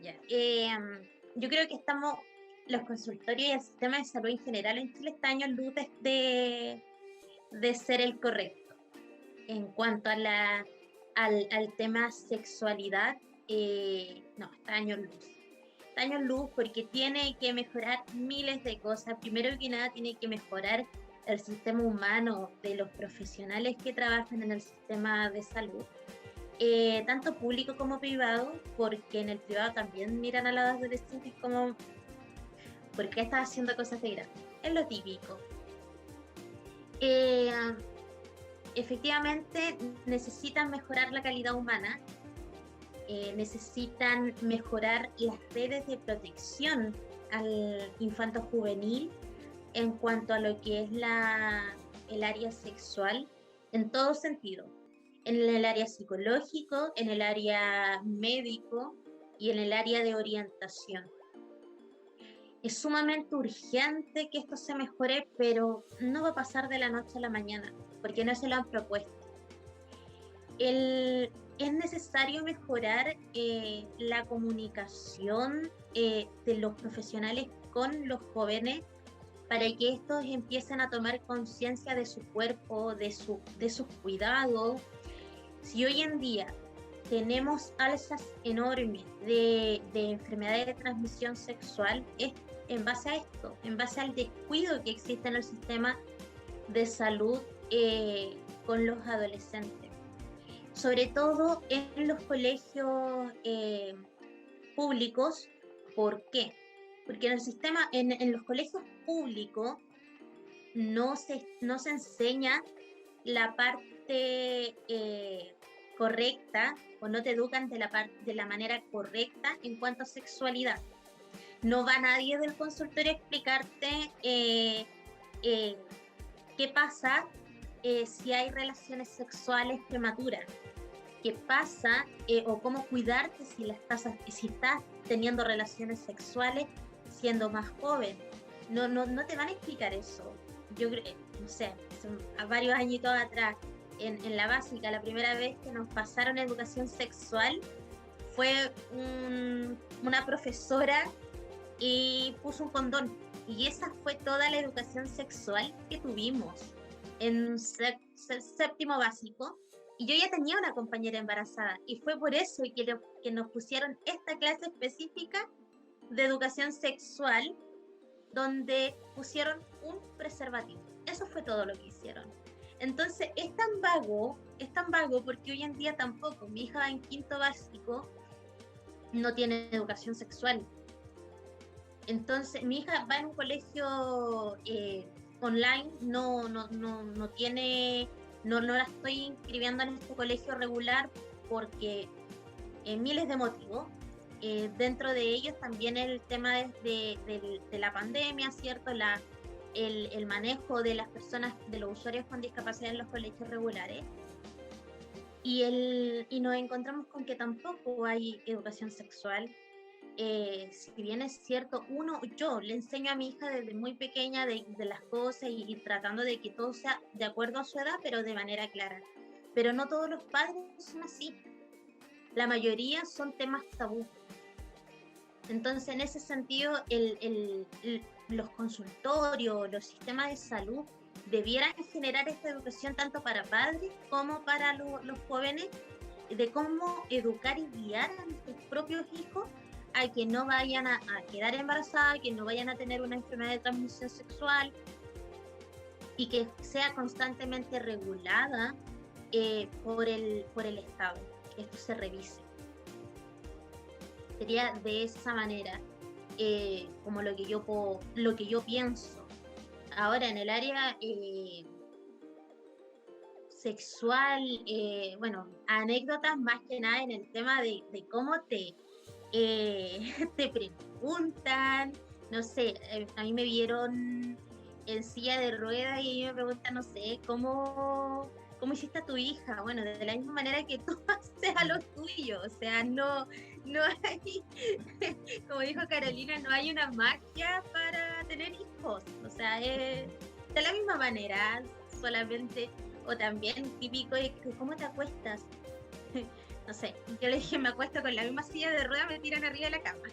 Ya. Yo creo que los consultorios y el sistema de salud en general en Chile está años luz de ser el correcto. En cuanto a al tema sexualidad, no, está años luz. Está años luz porque tiene que mejorar miles de cosas. Primero que nada, tiene que mejorar el sistema humano de los profesionales que trabajan en el sistema de salud. Tanto público como privado, porque en el privado también miran a los adolescentes como ¿por qué estás haciendo cosas de grande? Es lo típico. Efectivamente necesitan mejorar la calidad humana, necesitan mejorar las redes de protección al infanto juvenil en cuanto a lo que es el área sexual en todo sentido, en el área psicológico, en el área médico y en el área de orientación. es sumamente urgente que esto se mejore, pero no va a pasar de la noche a la mañana, porque no se lo han propuesto. Es necesario mejorar la comunicación de los profesionales con los jóvenes para que estos empiecen a tomar conciencia de su cuerpo, de sus cuidados. Si hoy en día tenemos alzas enormes de enfermedades de transmisión sexual, es en base a esto, en base al descuido que existe en el sistema de salud con los adolescentes. Sobre todo en los colegios públicos. ¿Por qué? Porque en los colegios públicos no se enseña la parte correcta, o no te educan de la manera correcta en cuanto a sexualidad. No va nadie del consultorio a explicarte qué pasa si hay relaciones sexuales prematuras, qué pasa o cómo cuidarte si estás teniendo relaciones sexuales siendo más joven. No te van a explicar eso. Yo creo, no sé, a varios añitos atrás, en la básica, la primera vez que nos pasaron educación sexual fue una profesora y puso un condón. Y esa fue toda la educación sexual que tuvimos en séptimo básico. Y yo ya tenía una compañera embarazada, y fue por eso que nos pusieron esta clase específica de educación sexual, donde pusieron un preservativo. Eso fue todo lo que hicieron. Entonces es tan vago porque hoy en día tampoco. Mi hija en quinto básico no tiene educación sexual. Entonces mi hija va en un colegio online, no la estoy inscribiendo en este colegio regular porque miles de motivos. Dentro de ellos también el tema de la pandemia, ¿cierto? El manejo de las personas, de los usuarios con discapacidad en los colegios regulares. Y nos encontramos con que tampoco hay educación sexual. Si bien es cierto, yo le enseño a mi hija desde muy pequeña de las cosas y tratando de que todo sea de acuerdo a su edad, pero de manera clara. Pero no todos los padres son así. La mayoría son temas tabú. Entonces, en ese sentido, los consultorios, los sistemas de salud debieran generar esta educación tanto para padres como para los jóvenes, de cómo educar y guiar a nuestros propios hijos a que no vayan a quedar embarazadas, que no vayan a tener una enfermedad de transmisión sexual, y que sea constantemente regulada por el Estado, que esto se revise. Sería de esa manera como lo que yo pienso. Ahora, en el área sexual, bueno, anécdotas más que nada en el tema de cómo te preguntan, no sé, a mí me vieron en silla de ruedas y me preguntan, no sé, ¿cómo hiciste a tu hija? Bueno, de la misma manera que tú haces a los tuyos, o sea, no hay, como dijo Carolina, no hay una magia para tener hijos, o sea, de la misma manera, solamente, o también típico de ¿cómo te acuestas? No sé, yo le dije, me acuesto con la misma silla de ruedas, me tiran arriba de la cama.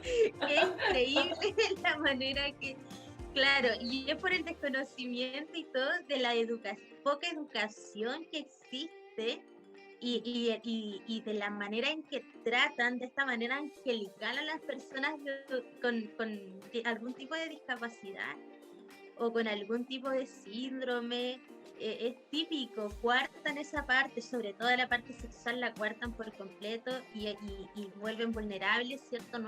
Qué increíble la manera que, claro, y es por el desconocimiento y todo de la poca educación que existe y de la manera en que tratan de esta manera angelical a las personas con algún tipo de discapacidad o con algún tipo de síndrome. Es típico, cuartan esa parte, sobre todo la parte sexual la cuartan por completo y vuelven vulnerables, ¿cierto?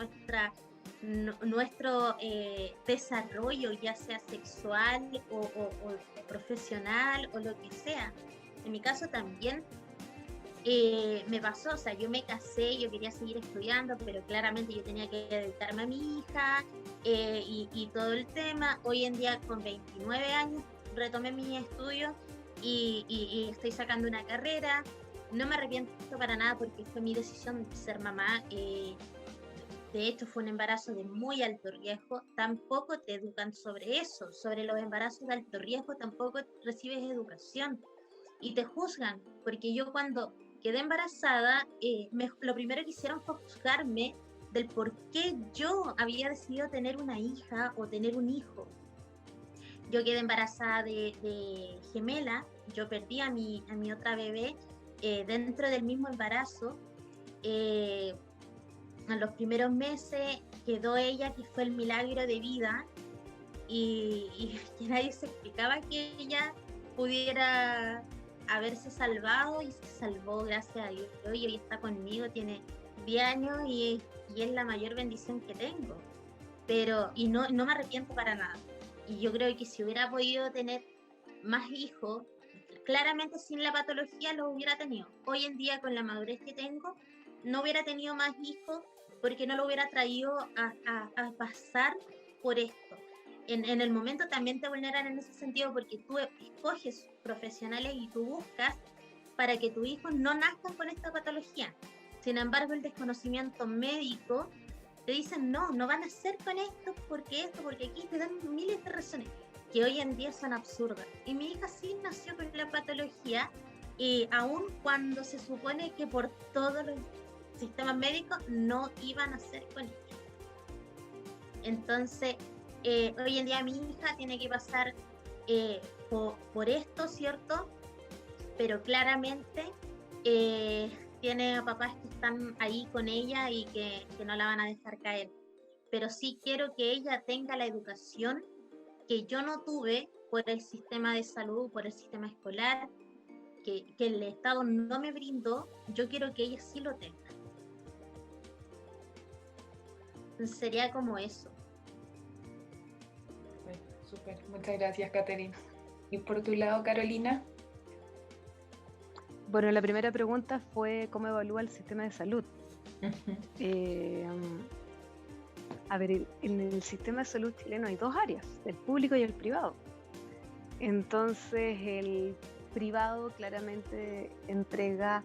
Nuestro desarrollo, ya sea sexual o profesional o lo que sea. En mi caso también me pasó, o sea, yo me casé, yo quería seguir estudiando, pero claramente yo tenía que dedicarme a mi hija y todo el tema. Hoy en día, con 29 años, retomé mis estudios y estoy sacando una carrera. No me arrepiento para nada porque fue mi decisión ser mamá. de hecho fue un embarazo de muy alto riesgo, tampoco te educan sobre eso, sobre los embarazos de alto riesgo tampoco recibes educación y te juzgan, porque yo cuando quedé embarazada, lo primero que hicieron fue juzgarme del por qué yo había decidido tener una hija o tener un hijo. Yo quedé embarazada de gemela, yo perdí a mi otra bebé dentro del mismo embarazo. En los primeros meses quedó ella, que fue el milagro de vida, y que nadie se explicaba que ella pudiera haberse salvado, y se salvó, gracias a Dios, y hoy está conmigo, tiene 10 años y es la mayor bendición que tengo, y no me arrepiento para nada. Y yo creo que si hubiera podido tener más hijos, claramente sin la patología los hubiera tenido. Hoy en día, con la madurez que tengo, no hubiera tenido más hijos porque no lo hubiera traído a pasar por esto. En el momento también te vulneran en ese sentido, porque tú escoges profesionales y tú buscas para que tus hijos no nazcan con esta patología. Sin embargo, el desconocimiento médico te dicen no van a nacer con esto, porque aquí te dan miles de razones que hoy en día son absurdas. Y mi hija sí nació con la patología, aun cuando se supone que por todos los sistemas médicos no iban a nacer con ella. Entonces, hoy en día mi hija tiene que pasar por esto, ¿cierto? Pero claramente tiene papás que están ahí con ella y que no la van a dejar caer. Pero sí quiero que ella tenga la educación que yo no tuve por el sistema de salud, por el sistema escolar, que el Estado no me brindó. Yo quiero que ella sí lo tenga. Entonces sería como eso. Bueno, súper, muchas gracias, Catherine. ¿Y por tu lado, Carolina? Bueno, la primera pregunta fue ¿cómo evalúa el sistema de salud? A ver, en el sistema de salud chileno hay dos áreas, el público y el privado. Entonces, el privado claramente entrega,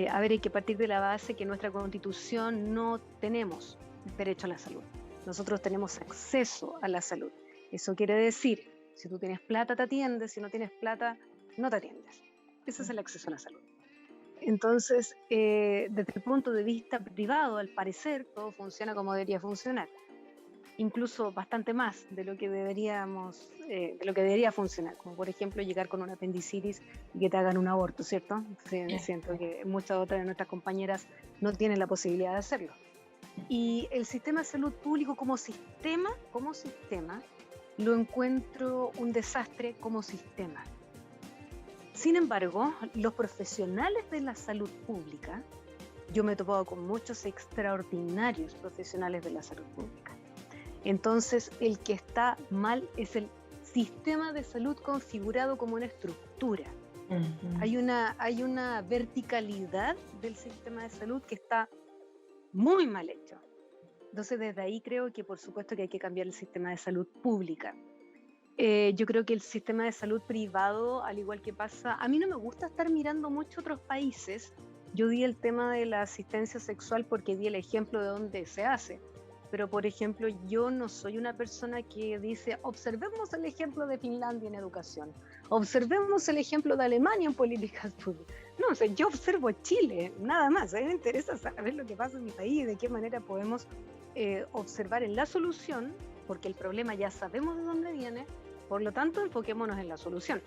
hay que partir de la base que en nuestra Constitución no tenemos derecho a la salud. Nosotros tenemos acceso a la salud. Eso quiere decir, si tú tienes plata te atiendes, si no tienes plata no te atiendes. Ese es el acceso a la salud. Entonces, desde el punto de vista privado, al parecer, todo funciona como debería funcionar. Incluso bastante más de lo que debería funcionar, como por ejemplo llegar con una apendicitis y que te hagan un aborto, ¿cierto? Siento que muchas otras de nuestras compañeras no tienen la posibilidad de hacerlo. Y el sistema de salud público como sistema, lo encuentro un desastre como sistema. Sin embargo, los profesionales de la salud pública, yo me he topado con muchos extraordinarios profesionales de la salud pública. Entonces, el que está mal es el sistema de salud configurado como una estructura. Uh-huh. Hay una verticalidad del sistema de salud que está muy mal hecho. Entonces, desde ahí creo que por supuesto que hay que cambiar el sistema de salud pública. Yo creo que el sistema de salud privado, al igual que pasa, a mí no me gusta estar mirando mucho otros países. Yo di el tema de la asistencia sexual porque di el ejemplo de dónde se hace. Pero, por ejemplo, yo no soy una persona que dice, observemos el ejemplo de Finlandia en educación, observemos el ejemplo de Alemania en políticas públicas. No, o sea, yo observo Chile, nada más. A mí me interesa saber lo que pasa en mi país y de qué manera podemos observar en la solución, porque el problema ya sabemos de dónde viene, por lo tanto, enfoquémonos en la solución.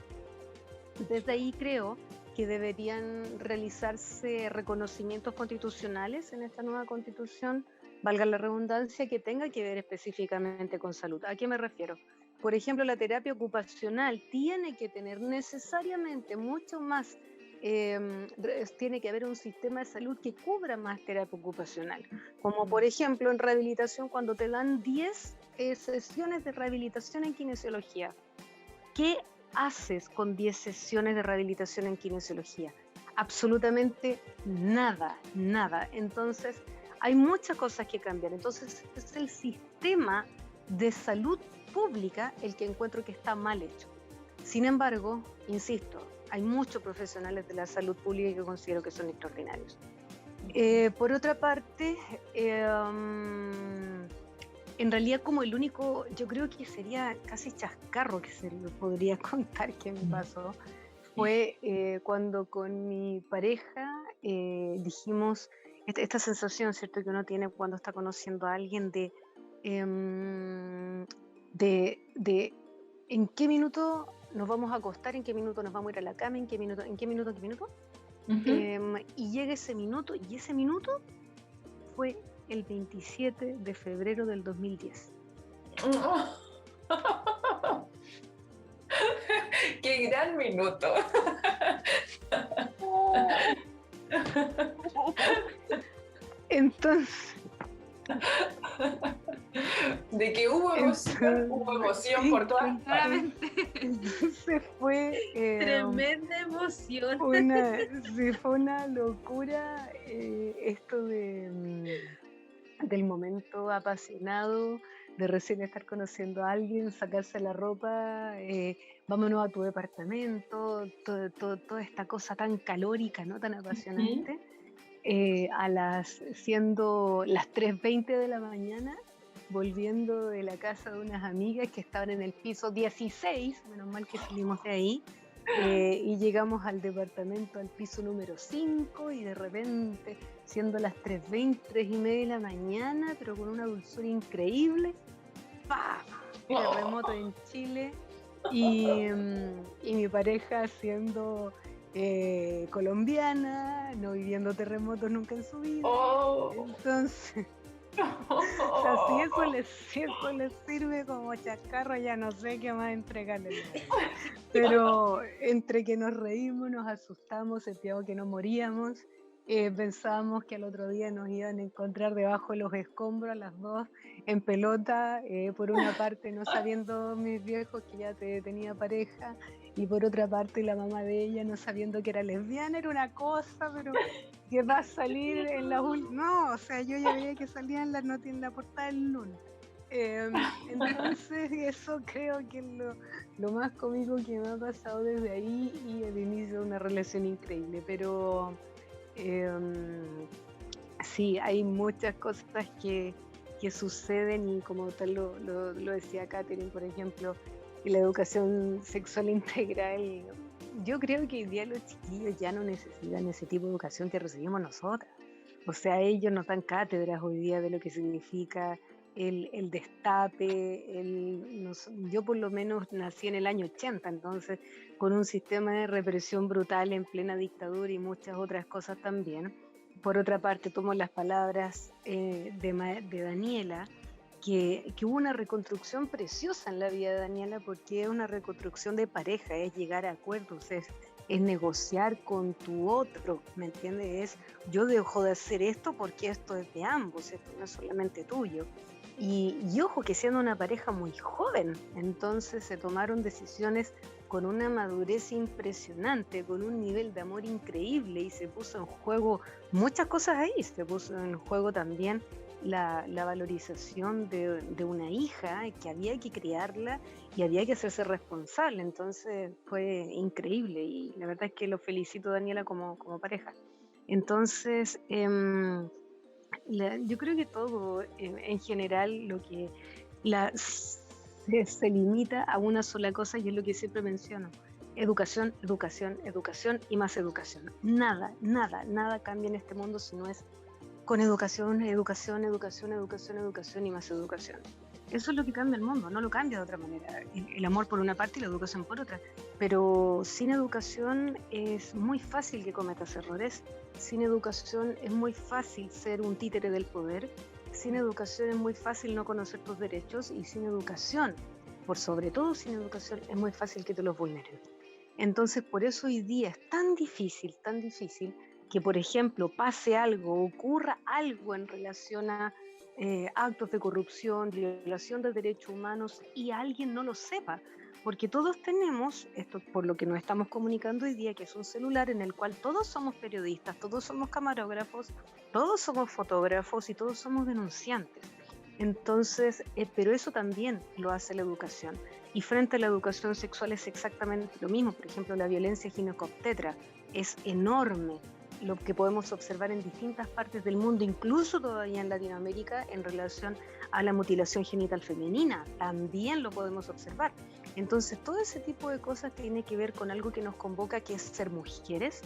Desde ahí creo que deberían realizarse reconocimientos constitucionales en esta nueva constitución, valga la redundancia, que tenga que ver específicamente con salud. ¿A qué me refiero? Por ejemplo, la terapia ocupacional tiene que tener necesariamente mucho más, tiene que haber un sistema de salud que cubra más terapia ocupacional. Como por ejemplo en rehabilitación, cuando te dan 10 sesiones de rehabilitación en kinesiología. ¿Qué haces con 10 sesiones de rehabilitación en kinesiología? Absolutamente nada. Entonces, hay muchas cosas que cambiar. Entonces, es el sistema de salud pública el que encuentro que está mal hecho. Sin embargo, insisto, hay muchos profesionales de la salud pública que considero que son extraordinarios. Por otra parte, en realidad como el único, yo creo que sería casi chascarro que se lo podría contar que me pasó, fue cuando con mi pareja dijimos, esta sensación, ¿cierto?, que uno tiene cuando está conociendo a alguien de en qué minuto nos vamos a acostar, en qué minuto nos vamos a ir a la cama, en qué minuto. Y llega ese minuto, y ese minuto fue el 27 de febrero del 2010. ¡Qué gran minuto! Entonces, de que hubo emoción sí, por todas Claramente. entonces fue Tremenda emoción. fue una locura esto del momento apasionado, de recién estar conociendo a alguien, sacarse la ropa, vámonos a tu departamento, toda esta cosa tan calórica, ¿no?, tan apasionante. Siendo las 3:20 de la mañana, volviendo de la casa de unas amigas que estaban en el piso 16, menos mal que salimos de ahí, y llegamos al departamento, al piso número 5, y de repente, siendo las 3:20, 3:30 de la mañana, pero con una dulzura increíble, ¡pam! Terremoto en Chile, y mi pareja siendo colombiana, no viviendo terremotos nunca en su vida. Entonces, o sea, si eso les sirve como chascarro, ya no sé qué más entregarle. Pero entre que nos reímos, nos asustamos, sentíamos que no moríamos, pensábamos que al otro día nos iban a encontrar debajo de los escombros, las dos en pelota, por una parte no sabiendo mis viejos que ya tenía pareja, y por otra parte la mamá de ella no sabiendo que era lesbiana. Era una cosa, pero que va a salir en la no, o sea, yo ya veía que salía en la portada del lunes. Entonces eso creo que es lo más cómico que me ha pasado desde ahí, y el inicio de una relación increíble. Pero sí, hay muchas cosas que suceden, y como tal lo decía Katherine, por ejemplo, la educación sexual integral. Yo creo que hoy día los chiquillos ya no necesitan ese tipo de educación que recibimos nosotras. O sea, ellos nos dan cátedras hoy día de lo que significa el destape. Yo por lo menos nací en el año 80, entonces con un sistema de represión brutal en plena dictadura y muchas otras cosas también. Por otra parte, tomo las palabras de Daniela, que hubo una reconstrucción preciosa en la vida de Daniela, porque es una reconstrucción de pareja, es llegar a acuerdos, es negociar con tu otro, ¿me entiendes? Yo dejo de hacer esto porque esto es de ambos, esto no es solamente tuyo. Y ojo, que siendo una pareja muy joven, entonces se tomaron decisiones con una madurez impresionante, con un nivel de amor increíble, y se puso en juego muchas cosas ahí. Se puso en juego también la valorización de una hija, que había que criarla y había que hacerse responsable. Entonces fue increíble, y la verdad es que lo felicito, Daniela, como pareja. Entonces yo creo que todo en general se limita a una sola cosa, y es lo que siempre menciono: educación, educación, educación y más educación. Nada cambia en este mundo si no es con educación, educación, educación, educación, educación y más educación. Eso es lo que cambia el mundo, no lo cambia de otra manera. El amor por una parte y la educación por otra. Pero sin educación es muy fácil que cometas errores. Sin educación es muy fácil ser un títere del poder. Sin educación es muy fácil no conocer tus derechos. Y sin educación, por sobre todo sin educación, es muy fácil que te los vulneren. Entonces, por eso hoy día es tan difícil, que, por ejemplo, pase algo, ocurra algo en relación a actos de corrupción, violación de derechos humanos, y alguien no lo sepa, porque todos tenemos, esto por lo que nos estamos comunicando hoy día, que es un celular en el cual todos somos periodistas, todos somos camarógrafos, todos somos fotógrafos y todos somos denunciantes. Entonces, pero eso también lo hace la educación. Y frente a la educación sexual es exactamente lo mismo. Por ejemplo, la violencia ginecobstetra es enorme. lo que podemos observar en distintas partes del mundo, incluso todavía en Latinoamérica, en relación a la mutilación genital femenina, también lo podemos observar. Entonces, todo ese tipo de cosas tiene que ver con algo que nos convoca, que es ser mujeres,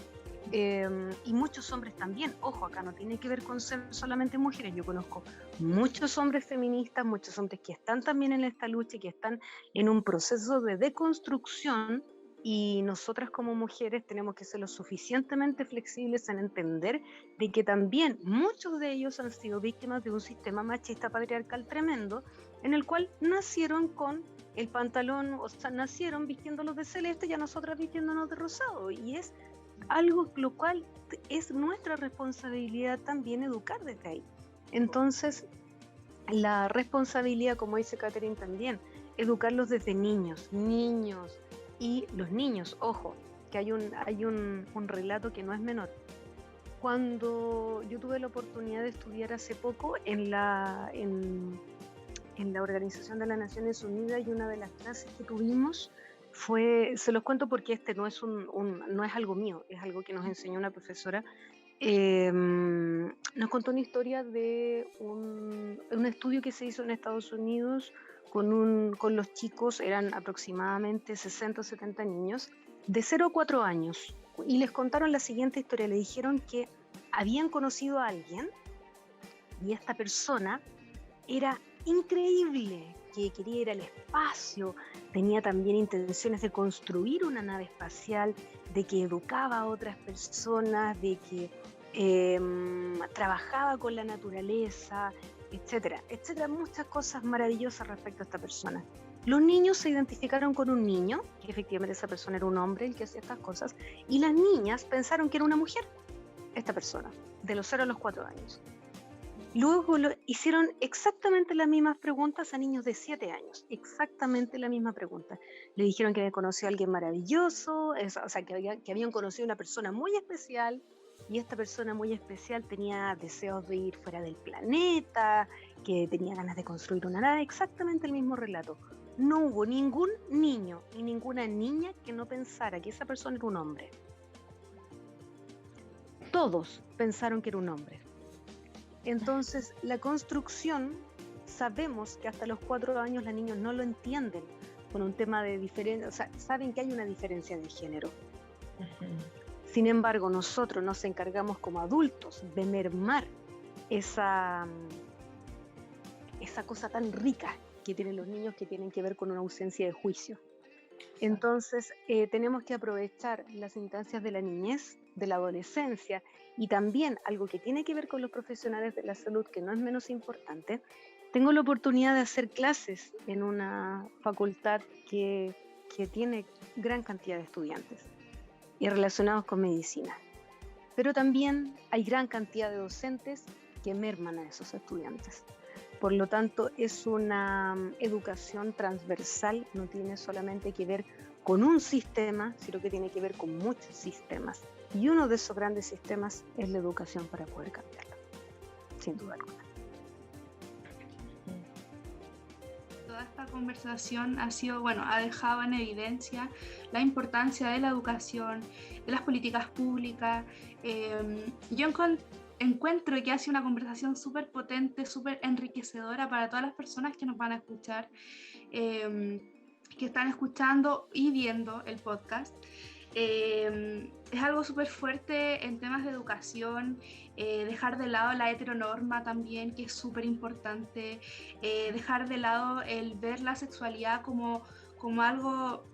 y muchos hombres también. Ojo, acá no tiene que ver con ser solamente mujeres. Yo conozco muchos hombres feministas, muchos hombres que están también en esta lucha y que están en un proceso de deconstrucción, y nosotras como mujeres tenemos que ser lo suficientemente flexibles en entender de que también muchos de ellos han sido víctimas de un sistema machista patriarcal tremendo, en el cual nacieron con el pantalón, o sea, nacieron vistiéndolos de celeste y a nosotras vistiéndonos de rosado, y es algo lo cual es nuestra responsabilidad también educar desde ahí. Entonces, la responsabilidad, como dice Catherine también, educarlos desde niños, y los niños, ojo, que hay un relato que no es menor. Cuando yo tuve la oportunidad de estudiar hace poco en la Organización de las Naciones Unidas, y una de las clases que tuvimos fue, se los cuento porque no es no es algo mío, es algo que nos enseñó una profesora. Nos contó una historia de un estudio que se hizo en Estados Unidos con los chicos, eran aproximadamente 60 o 70 niños, de 0 a 4 años, y les contaron la siguiente historia. Le dijeron que habían conocido a alguien y esta persona era increíble, que quería ir al espacio, tenía también intenciones de construir una nave espacial, de que educaba a otras personas, de que trabajaba con la naturaleza, etcétera, etcétera, muchas cosas maravillosas respecto a esta persona. Los niños se identificaron con un niño, que efectivamente esa persona era un hombre el que hacía estas cosas, y las niñas pensaron que era una mujer, esta persona, de los 0 a los 4 años. Luego hicieron exactamente las mismas preguntas a niños de 7 años, exactamente la misma pregunta. Le dijeron que habían conocido a alguien maravilloso, o sea, que habían conocido a una persona muy especial, y esta persona muy especial tenía deseos de ir fuera del planeta, que tenía ganas de construir una nave, exactamente el mismo relato. No hubo ningún niño y ninguna niña que no pensara que esa persona era un hombre. Todos pensaron que era un hombre. Entonces, la construcción, sabemos que hasta los 4 años los niños no lo entienden con un tema de diferencia, o sea, saben que hay una diferencia de género. Sin embargo, nosotros nos encargamos como adultos de mermar esa cosa tan rica que tienen los niños, que tienen que ver con una ausencia de juicio. Entonces, tenemos que aprovechar las instancias de la niñez, de la adolescencia, y también algo que tiene que ver con los profesionales de la salud, que no es menos importante. Tengo la oportunidad de hacer clases en una facultad que tiene gran cantidad de estudiantes y relacionados con medicina. Pero también hay gran cantidad de docentes que merman a esos estudiantes. Por lo tanto, es una educación transversal, no tiene solamente que ver con un sistema, sino que tiene que ver con muchos sistemas. Y uno de esos grandes sistemas es la educación para poder cambiarlo, sin duda alguna. Toda esta conversación ha dejado en evidencia la importancia de la educación, de las políticas públicas. Yo encuentro que ha sido una conversación súper potente, súper enriquecedora para todas las personas que nos van a escuchar, que están escuchando y viendo el podcast. Es algo súper fuerte en temas de educación, dejar de lado la heteronorma también, que es súper importante, dejar de lado el ver la sexualidad como algo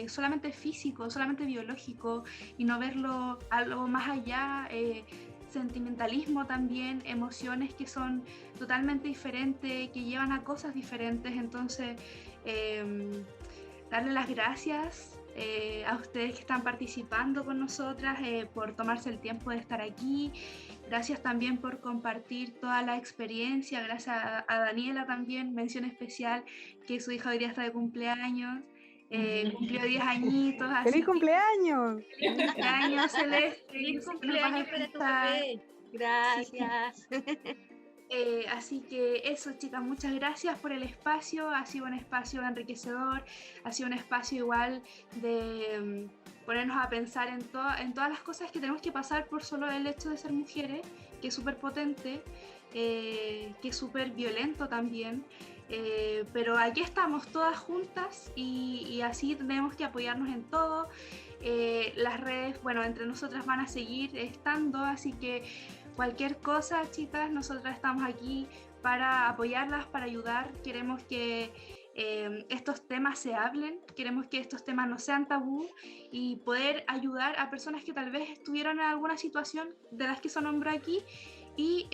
solamente físico, solamente biológico, y no verlo algo más allá, sentimentalismo también, emociones que son totalmente diferentes, que llevan a cosas diferentes. Entonces, darle las gracias a ustedes que están participando con nosotras, por tomarse el tiempo de estar aquí. Gracias también por compartir toda la experiencia. Gracias a Daniela también, mención especial, que su hija hoy día está de cumpleaños. Cumplió 10 añitos. ¡Feliz cumpleaños! ¡Feliz cumpleaños, Celeste! ¡Feliz cumpleaños para tu bebé! Gracias. Así que eso, chicas, muchas gracias por el espacio. Ha sido un espacio enriquecedor, ha sido un espacio igual de ponernos a pensar en todas las cosas que tenemos que pasar por solo el hecho de ser mujeres, que es súper potente, que es súper violento también. Pero aquí estamos todas juntas y así tenemos que apoyarnos en todo. Las redes, bueno, entre nosotras van a seguir estando, así que cualquier cosa, chicas, nosotras estamos aquí para apoyarlas, para ayudar. Queremos que estos temas se hablen, queremos que estos temas no sean tabú y poder ayudar a personas que tal vez estuvieron en alguna situación de las que se nombró aquí y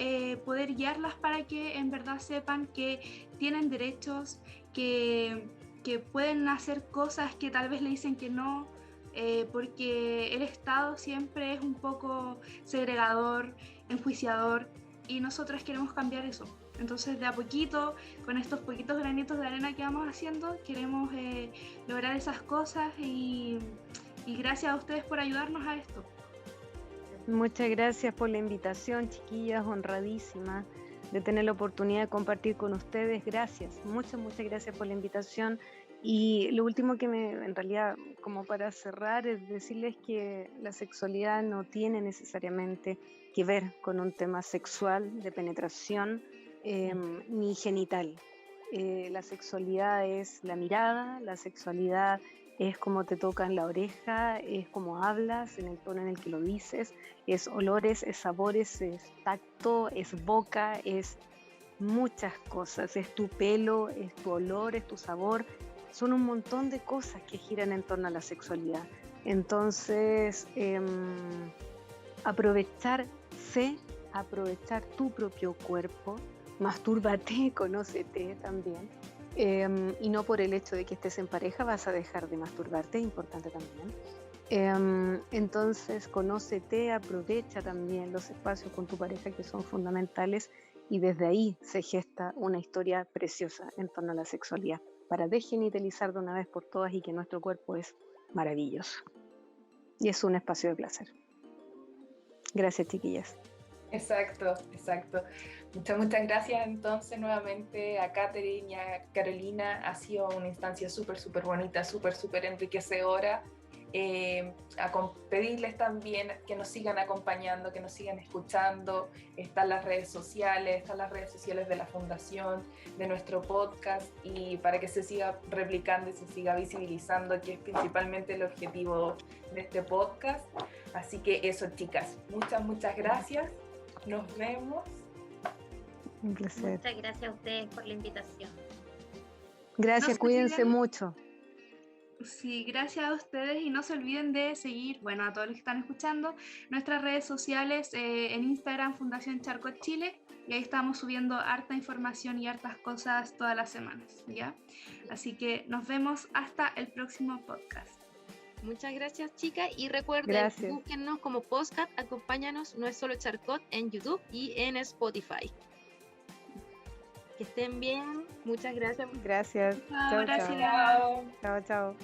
poder guiarlas para que en verdad sepan que tienen derechos, que pueden hacer cosas que tal vez le dicen que no, porque el Estado siempre es un poco segregador, enjuiciador, y nosotras queremos cambiar eso. Entonces, de a poquito, con estos poquitos granitos de arena que vamos haciendo, queremos lograr esas cosas y gracias a ustedes por ayudarnos a esto. Muchas gracias por la invitación, chiquillas, honradísima de tener la oportunidad de compartir con ustedes. Gracias, muchas gracias por la invitación. Y lo último que en realidad, como para cerrar, es decirles que la sexualidad no tiene necesariamente que ver con un tema sexual, de penetración, ni genital. La sexualidad es la mirada, la sexualidad es como te tocan la oreja, es como hablas, en el tono en el que lo dices, es olores, es sabores, es tacto, es boca, es muchas cosas, es tu pelo, es tu olor, es tu sabor, son un montón de cosas que giran en torno a la sexualidad. Entonces, aprovechar tu propio cuerpo, mastúrbate, conócete también. Y no por el hecho de que estés en pareja vas a dejar de masturbarte, es importante también. Entonces, conócete, aprovecha también los espacios con tu pareja que son fundamentales y desde ahí se gesta una historia preciosa en torno a la sexualidad para desgenitalizar de una vez por todas y que nuestro cuerpo es maravilloso y es un espacio de placer. Gracias, chiquillas. Exacto. Muchas gracias entonces nuevamente a Catherine y a Carolina. Ha sido una instancia súper bonita, súper enriquecedora. Pedirles también que nos sigan acompañando, que nos sigan escuchando. Están las redes sociales de la Fundación, de nuestro podcast, y para que se siga replicando y se siga visibilizando, que es principalmente el objetivo de este podcast. Así que eso, chicas, muchas gracias. Nos vemos. Un placer. Muchas gracias a ustedes por la invitación. Gracias, cuídense mucho. Sí, gracias a ustedes y no se olviden de seguir, bueno, a todos los que están escuchando, nuestras redes sociales en Instagram Fundación Charcot Chile, y ahí estamos subiendo harta información y hartas cosas todas las semanas, ¿ya? Así que nos vemos hasta el próximo podcast. Muchas gracias, chicas, y recuerden, búsquennos como podcast, acompáñanos, no es solo Charcot, en YouTube y en Spotify. Que estén bien, muchas gracias. Gracias. Chao, gracias. Chao.